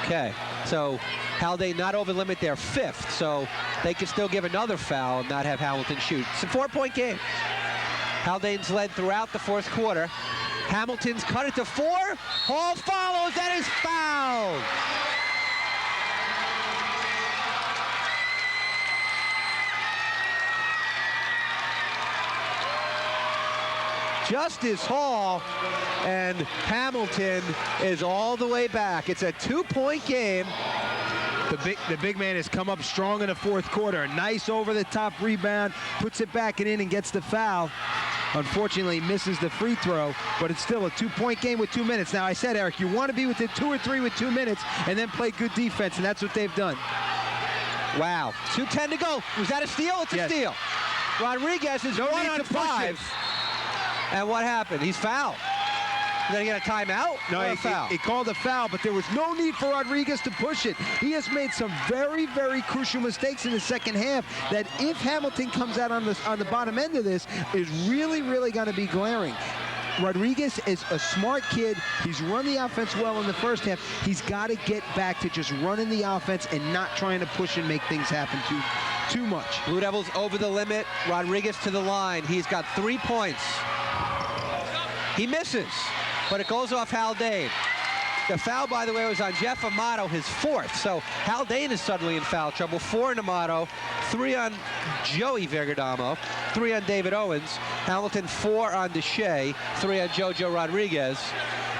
Speaker 1: Okay, so Haldane not over limit their 5th, so they can still give another foul and not have Hamilton shoot. It's a 4-point game. Haldane's led throughout the fourth quarter. Hamilton's cut it to 4. Hall follows, that is fouled. Justice Hall, and Hamilton is all the way back. It's a 2-point game.
Speaker 2: The big man has come up strong in the fourth quarter. A nice over-the-top rebound, puts it back and in and gets the foul. Unfortunately, misses the free throw, but it's still a 2-point game with 2 minutes. Now, I said, Eric, you want to be within 2 or 3 with 2 minutes and then play good defense, and that's what they've done.
Speaker 1: Wow. 2:10 to go. Was that a steal? It's a steal. Rodriguez is 1 on 5. And what happened? He's fouled. Did he get a timeout?
Speaker 2: No, he called a foul, but there was no need for Rodriguez to push it. He has made some very, very crucial mistakes in the second half that if Hamilton comes out on the bottom end of this, is really, really going to be glaring. Rodriguez is a smart kid. He's run the offense well in the first half. He's got to get back to just running the offense and not trying to push and make things happen too much.
Speaker 1: Blue Devils over the limit. Rodriguez to the line. He's got 3 points. He misses, but it goes off Haldane. The foul, by the way, was on Jeff Amato, his 4th. So Haldane is suddenly in foul trouble. 4 on Amato, 3 on Joey Virgadamo, 3 on David Owens. Hamilton 4 on Deshae, 3 on JoJo Rodriguez.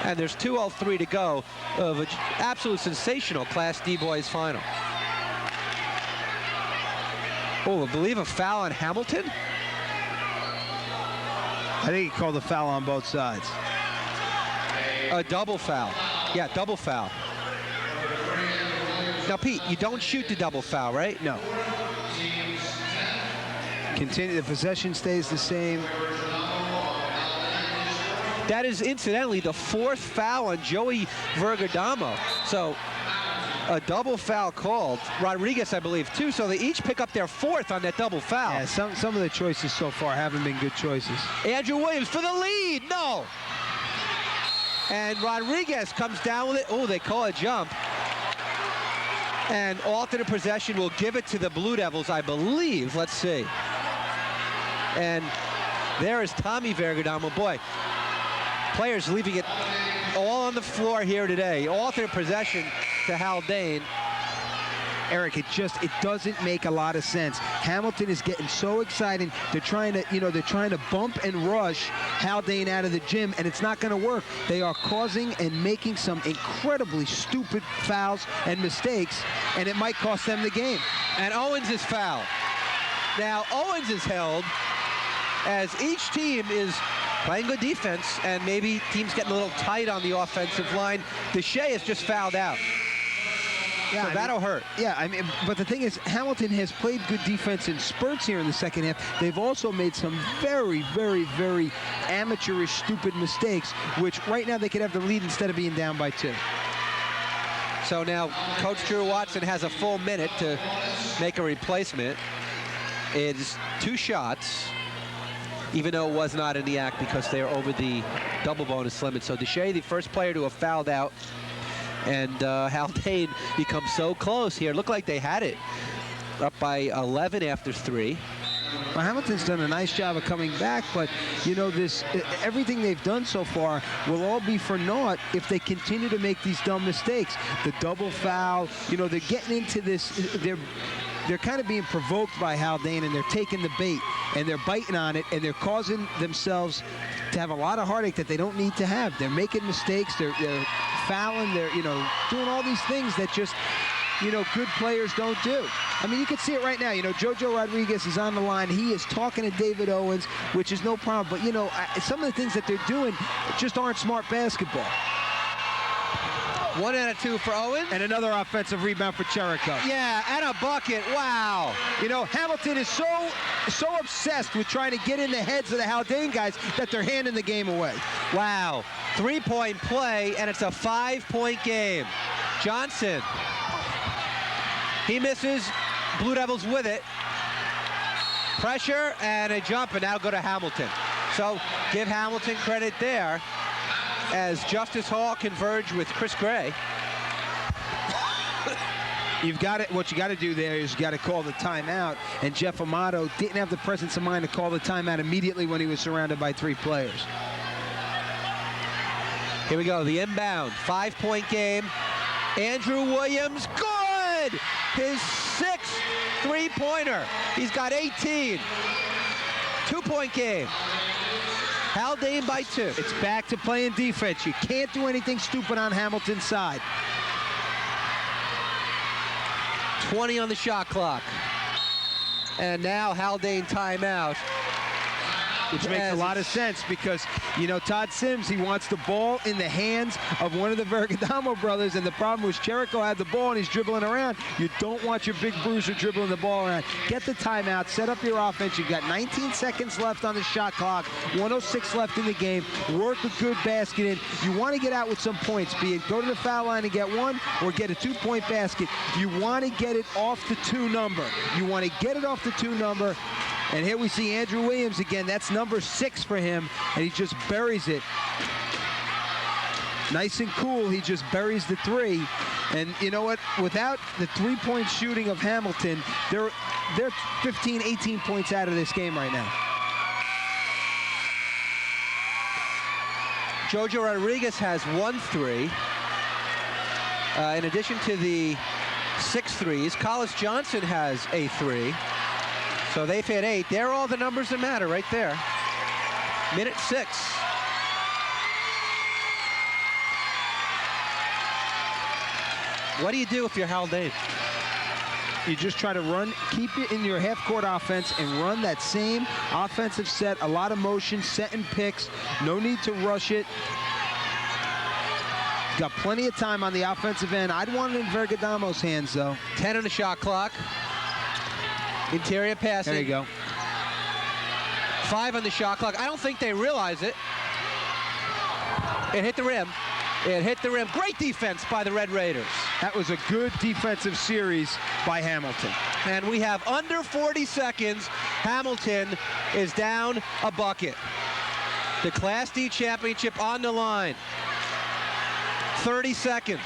Speaker 1: And there's 2:03 to go of an absolute sensational Class D boys final. Oh, I believe a foul on Hamilton?
Speaker 2: I think he called a foul on both sides.
Speaker 1: A double foul. Yeah, double foul. Now, Pete, you don't shoot the double foul, right?
Speaker 2: No. Continue. The possession stays the same.
Speaker 1: That is incidentally the 4th foul on Joey Virgadamo. So a double foul called. Rodriguez, I believe, too. So they each pick up their 4th on that double foul.
Speaker 2: Yeah, some of the choices so far haven't been good choices.
Speaker 1: Andrew Williams for the lead. No. And Rodriguez comes down with it. Oh, they call a jump. And alternate possession will give it to the Blue Devils, I believe. Let's see. And there is Tommy Virgadamo. Boy, players leaving it all on the floor here today. Alternate possession to Haldane.
Speaker 2: Eric, it doesn't make a lot of sense. Hamilton is getting so excited. They're trying to bump and rush Haldane out of the gym, and it's not going to work. They are causing and making some incredibly stupid fouls and mistakes, and it might cost them the game.
Speaker 1: And Owens is fouled. Now, Owens is held as each team is playing good defense, and maybe teams getting a little tight on the offensive line. Deshay is just fouled out. Yeah, so that'll hurt.
Speaker 2: Yeah, I mean, but the thing is, Hamilton has played good defense in spurts here in the second half. They've also made some very, very, very amateurish, stupid mistakes, which right now they could have the lead instead of being down by 2.
Speaker 1: So now Coach Drew Watson has a full minute to make a replacement. It's 2 shots, even though it was not in the act because they're over the double bonus limit. So Deshay, the first player to have fouled out, and Haldane becomes so close here. Looked like they had it up by 11 after 3.
Speaker 2: Well, Hamilton's done a nice job of coming back, but you know, everything they've done so far will all be for naught if they continue to make these dumb mistakes. The double foul, you know, they're getting into this. They're kind of being provoked by Haldane, and they're taking the bait, and they're biting on it, and they're causing themselves to have a lot of heartache that they don't need to have. They're making mistakes. They're fouling. They're, you know, doing all these things that just, you know, good players don't do. I mean, you can see it right now. You know, Jojo Rodriguez is on the line. He is talking to David Owens, which is no problem. But, you know, some of the things that they're doing just aren't smart basketball.
Speaker 1: 1 out of 2 for Owens.
Speaker 2: And another offensive rebound for Chirico.
Speaker 1: Yeah, and a bucket. Wow.
Speaker 2: You know, Hamilton is so obsessed with trying to get in the heads of the Haldane guys that they're handing the game away.
Speaker 1: Wow. 3-point play, and it's a 5-point game. Johnson. He misses. Blue Devils with it. Pressure and a jump, and now go to Hamilton. So give Hamilton credit there as Justice Hall converged with Chris Gray.
Speaker 2: What you got to do there is you got to call the timeout, and Jeff Amato didn't have the presence of mind to call the timeout immediately when he was surrounded by 3 players.
Speaker 1: Here we go, the inbound, 5-point game. Andrew Williams, good! His 6th 3-pointer. He's got 18. 2-point game. Haldane by 2.
Speaker 2: It's back to playing defense. You can't do anything stupid on Hamilton's side.
Speaker 1: 20 on the shot clock. And now Haldane timeout.
Speaker 2: Which makes a lot of sense because, you know, Todd Sims, he wants the ball in the hands of one of the Virgadamo brothers, and the problem was Chirico had the ball and he's dribbling around. You don't want your big bruiser dribbling the ball around. Get the timeout, set up your offense. You've got 19 seconds left on the shot clock, 1:06 left in the game. Work a good basket in. You want to get out with some points, be it go to the foul line and get 1 or get a 2-point basket. You want to get it off the 2 number. You want to get it off the 2 number. And here we see Andrew Williams again. That's number 6 for him, and he just buries it. Nice and cool, he just buries the 3. And you know what? Without the 3-point shooting of Hamilton, they're 15, 18 points out of this game right now.
Speaker 1: Jojo Rodriguez has 1 3. In addition to the 6 threes, Collis Johnson has a 3. So they've hit 8. They're all the numbers that matter right there. Minute 6. What do you do if you're Haldane?
Speaker 2: You just try to run, keep it in your half-court offense and run that same offensive set. A lot of motion, set and picks. No need to rush it. Got plenty of time on the offensive end. I'd want it in Virgadamo's hands, though.
Speaker 1: 10 on the shot clock. Interior passing.
Speaker 2: There you go.
Speaker 1: 5 on the shot clock. I don't think they realize it. It hit the rim. It hit the rim. Great defense by the Red Raiders.
Speaker 2: That was a good defensive series by Hamilton.
Speaker 1: And we have under 40 seconds. Hamilton is down a bucket. The Class D championship on the line. 30 seconds.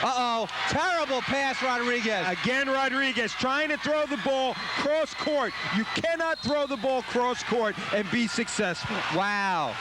Speaker 1: Uh-oh, terrible pass, Rodriguez.
Speaker 2: Again, Rodriguez trying to throw the ball cross court. You cannot throw the ball cross court and be successful.
Speaker 1: Wow.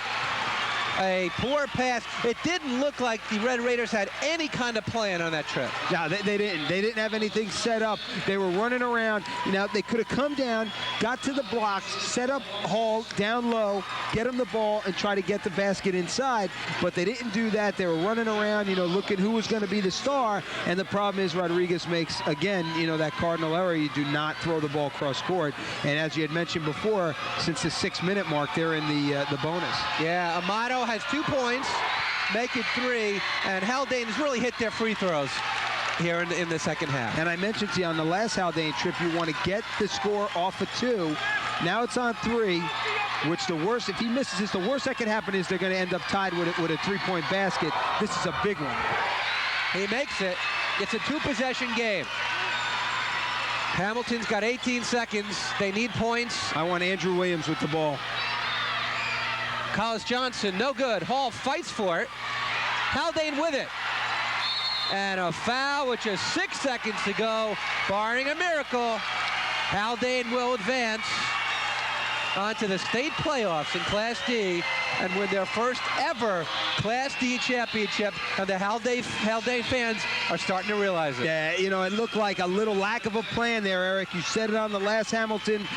Speaker 1: A poor pass. It didn't look like the Red Raiders had any kind of plan on that trip.
Speaker 2: Yeah, they didn't. They didn't have anything set up. They were running around. You know, they could have come down, got to the blocks, set up Hall down low, get him the ball, and try to get the basket inside. But they didn't do that. They were running around, you know, looking who was going to be the star. And the problem is Rodriguez makes, again, you know, that cardinal error. You do not throw the ball cross court. And as you had mentioned before, since the 6-minute mark, they're in the bonus.
Speaker 1: Yeah, Amato has 2 points, make it 3, and Haldane has really hit their free throws here in the second half.
Speaker 2: And I mentioned to you on the last Haldane trip, you want to get the score off of 2. Now it's on 3, which the worst, if he misses this, the worst that can happen is they're going to end up tied with a 3-point basket. This is a big one.
Speaker 1: He makes it. It's a 2-possession game. Hamilton's got 18 seconds. They need points.
Speaker 2: I want Andrew Williams with the ball.
Speaker 1: Collis Johnson, no good. Hall fights for it. Haldane with it. And a foul with just 6 seconds to go, barring a miracle. Haldane will advance onto the state playoffs in Class D and win their first ever Class D championship, and the Haldane fans are starting to realize it.
Speaker 2: Yeah, you know, it looked like a little lack of a plan there, Eric. You said it on the last Hamilton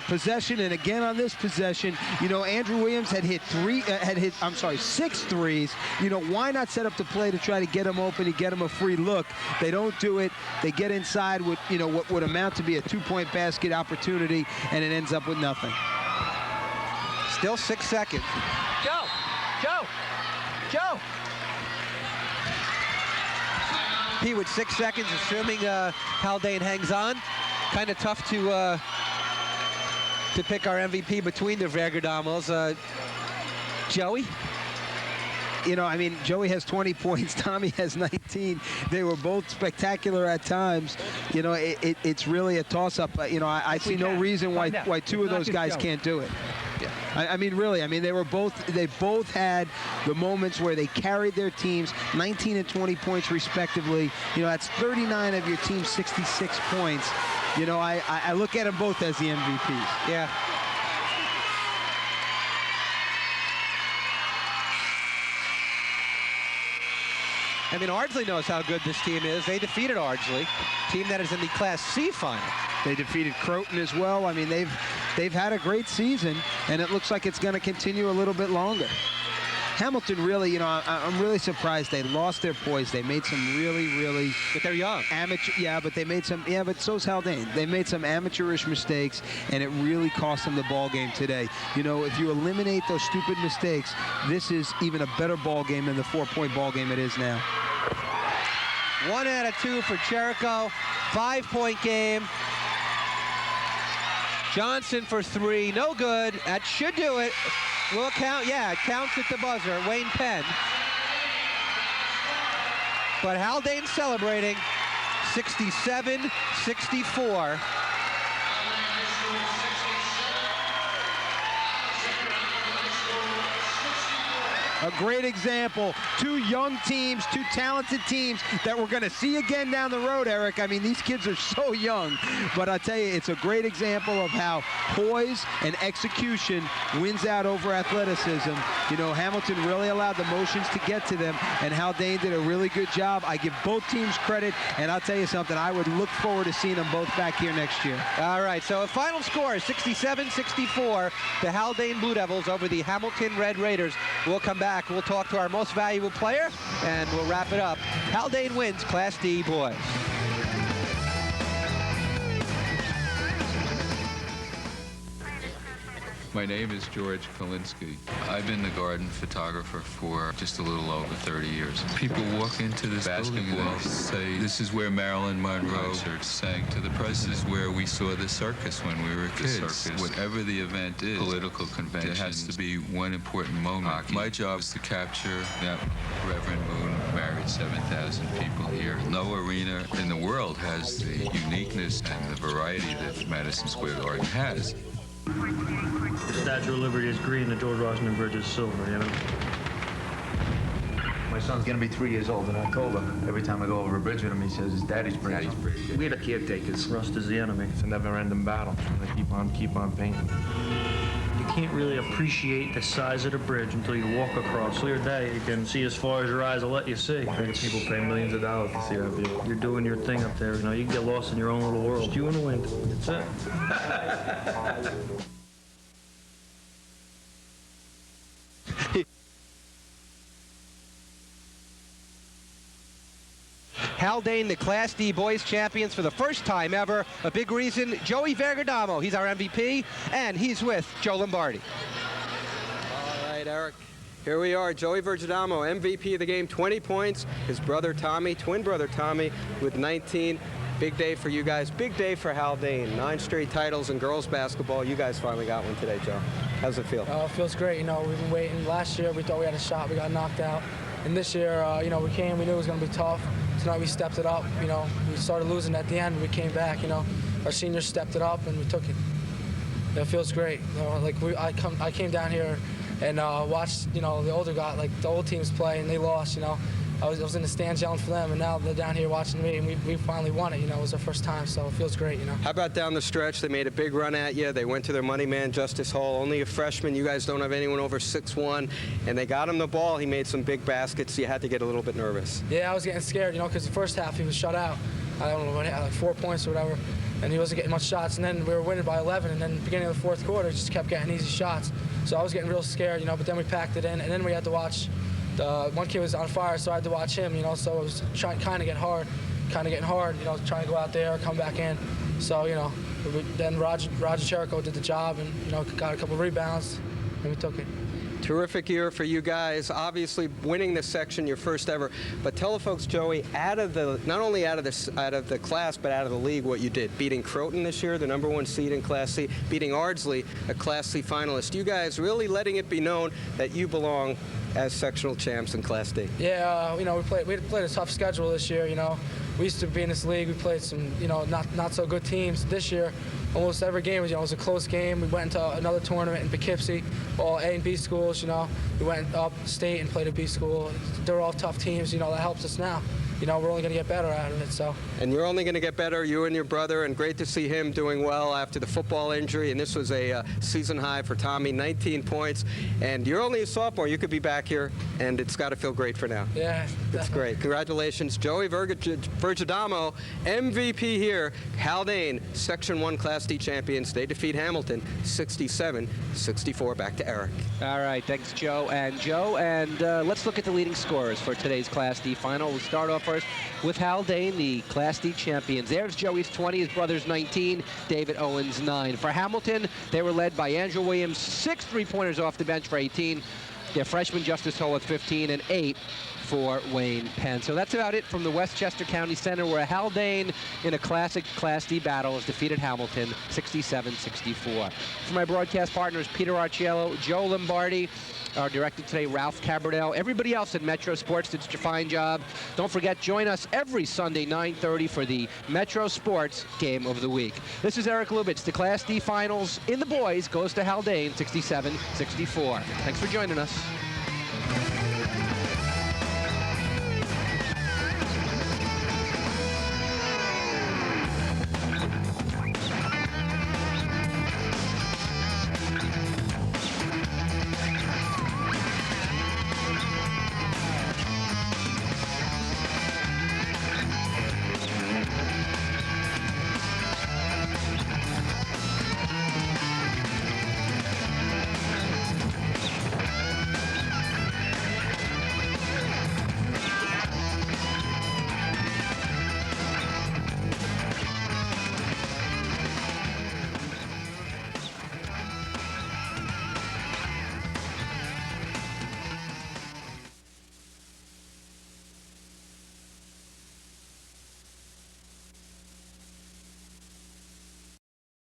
Speaker 2: possession, and again on this possession. You know, Andrew Williams had hit 6 threes. You know, why not set up the play to try to get him open and get him a free look? They don't do it. They get inside with, you know, what would amount to be a 2-point basket opportunity, and it ends up with nothing.
Speaker 1: Still 6 seconds. Joe! He with 6 seconds, assuming Haldane hangs on. Kind of tough to pick our MVP between the Virgadamos. Joey?
Speaker 2: You know, I mean, Joey has 20 points. Tommy has 19. They were both spectacular at times. You know, it's really a toss-up. You know, I see no reason why 2 of those guys can't do it. Yeah. I mean, really, I mean, they both had the moments where they carried their teams, 19 and 20 points respectively. You know, that's 39 of your team's 66 points. You know, I look at them both as the MVPs.
Speaker 1: Yeah. I mean, Ardsley knows how good this team is. They defeated Ardsley, team that is in the Class C final.
Speaker 2: They defeated Croton as well. I mean, they've had a great season, and it looks like it's going to continue a little bit longer. Hamilton really, you know, I'm really surprised they lost their poise. They made some really
Speaker 1: but they're young.
Speaker 2: Amateur, yeah, but they made some, yeah, but so's Haldane. They made some amateurish mistakes, and it really cost them the ball game today. You know, if you eliminate those stupid mistakes, this is even a better ball game than the 4-point ball game it is now.
Speaker 1: 1 out of 2 for Chirico. 5-point game. Johnson for 3, no good. That should do it. Will count, yeah, it counts at the buzzer. Wayne Penn. But Haldane celebrating 67-64.
Speaker 2: A great example. 2 young teams, 2 talented teams that we're going to see again down the road, Eric. I mean, these kids are so young. But I tell you, it's a great example of how poise and execution wins out over athleticism. You know, Hamilton really allowed the motions to get to them, and Haldane did a really good job. I give both teams credit, and I'll tell you something, I would look forward to seeing them both back here next year.
Speaker 1: All right, so a final score is 67-64. The Haldane Blue Devils over the Hamilton Red Raiders. We'll come back. We'll talk to our most valuable player, and we'll wrap it up. Haldane wins Class D boys.
Speaker 7: My name is George Kalinsky. I've been the garden photographer for just a little over 30 years. People walk into this building and they say, this is where Marilyn Monroe sang to the president. This is where we saw the circus when we were kids. Whatever the event is, political convention, there has to be one important moment. My job is to capture that Reverend Moon married 7,000 people here. No arena in the world has the uniqueness and the variety that Madison Square Garden has.
Speaker 3: The Statue of Liberty is green, the George Washington Bridge is silver, you know?
Speaker 4: My son's gonna be 3 years old in October. Every time I go over a bridge with him, he says it's Daddy's bridge.
Speaker 6: We're the caretakers.
Speaker 3: Rust is the enemy.
Speaker 6: It's a never-ending battle. Trying to keep on painting.
Speaker 3: You can't really appreciate the size of the bridge until you walk across. Clear day, you can see as far as your eyes will let you see.
Speaker 6: People pay millions of dollars to see that view.
Speaker 3: You're doing your thing up there, you know, you can get lost in your own little world. Just you and the wind, that's it.
Speaker 1: Haldane, the Class D boys champions for the first time ever. A big reason, Joey Virgadamo, he's our MVP, and he's with Joe Lombardi.
Speaker 10: All right, Eric. Here we are, Joey Virgadamo, MVP of the game, 20 points. His brother Tommy, twin brother Tommy, with 19. Big day for you guys. Big day for Haldane. 9 straight titles in girls basketball. You guys finally got one today, Joe. How's it feel?
Speaker 12: It feels great. You know, we've been waiting. Last year, we thought we had a shot. We got knocked out. And this year, you know, we came. We knew it was going to be tough. Tonight, we stepped it up. You know, we started losing at the end. We came back. You know, our seniors stepped it up, and we took it. It feels great. You know, like I came down here and watched, you know, the older guys, like the old teams play, and they lost. You know, I was in the stands yelling for them, and now they're down here watching me, and we finally won it. You know, it was our first time, so it feels great. You know.
Speaker 10: How about down the stretch? They made a big run at you. They went to their money man, Justice Hall. Only a freshman. You guys don't have anyone over 6'1", and they got him the ball. He made some big baskets. You had to get a little bit nervous.
Speaker 12: Yeah, I was getting scared, you know, because the first half he was shut out. I don't know, like 4 points or whatever, and he wasn't getting much shots. And then we were winning by 11, and then the beginning of the fourth quarter, just kept getting easy shots. So I was getting real scared, you know. But then we packed it in, and then we had to watch. One kid was on fire, so I had to watch him, you know, so it was kind of getting hard, you know, trying to go out there, come back in. So, you know, then Roger Chirico did the job and, you know, got a couple of rebounds, and we took it.
Speaker 10: Terrific year for you guys. Obviously, winning this section, your first ever. But tell the folks, Joey, not only out of the class, but out of the league, what you did. Beating Croton this year, the #1 seed in Class C. Beating Ardsley, a Class C finalist. You guys really letting it be known that you belong as sectional champs in Class D.
Speaker 12: Yeah, you know, we played a tough schedule this year. You know, we used to be in this league. We played some, you know, not so good teams. This year, almost every game was, you know, it was a close game. We went into another tournament in Poughkeepsie, all A and B schools. You know, we went up state and played a B school. They were all tough teams. You know, that helps us now. You know, we're only going to get better out of it. So. And
Speaker 10: you're only going to get better, you and your brother, and great to see him doing well after the football injury. And this was a season high for Tommy, 19 points. And you're only a sophomore. You could be back here, and it's got to feel great for now.
Speaker 12: Yeah,
Speaker 10: it's great. Congratulations, Joey Virgadamo, MVP here. Haldane, Section 1 Class D champions. They defeat Hamilton, 67-64. Back to Eric.
Speaker 1: All right, thanks, Joe. And let's look at the leading scorers for today's Class D final. We'll start off first with Haldane, the Class D champions. There's Joey's 20, his brother's 19, David Owens 9. For Hamilton, they were led by Andrew Williams, 6 three-pointers off the bench for 18. Their freshman Justice Hall with 15 and 8 for Wayne Penn. So that's about it from the Westchester County Center, where Haldane, in a classic Class D battle, has defeated Hamilton 67-64. For my broadcast partners, Peter Arciello, Joe Lombardi, our director today, Ralph Cabardell, everybody else at Metro Sports did such a fine job. Don't forget, join us every Sunday, 9:30 for the Metro Sports Game of the Week. This is Eric Lubitz. The Class D Finals in the boys goes to Haldane, 67-64. Thanks for joining us.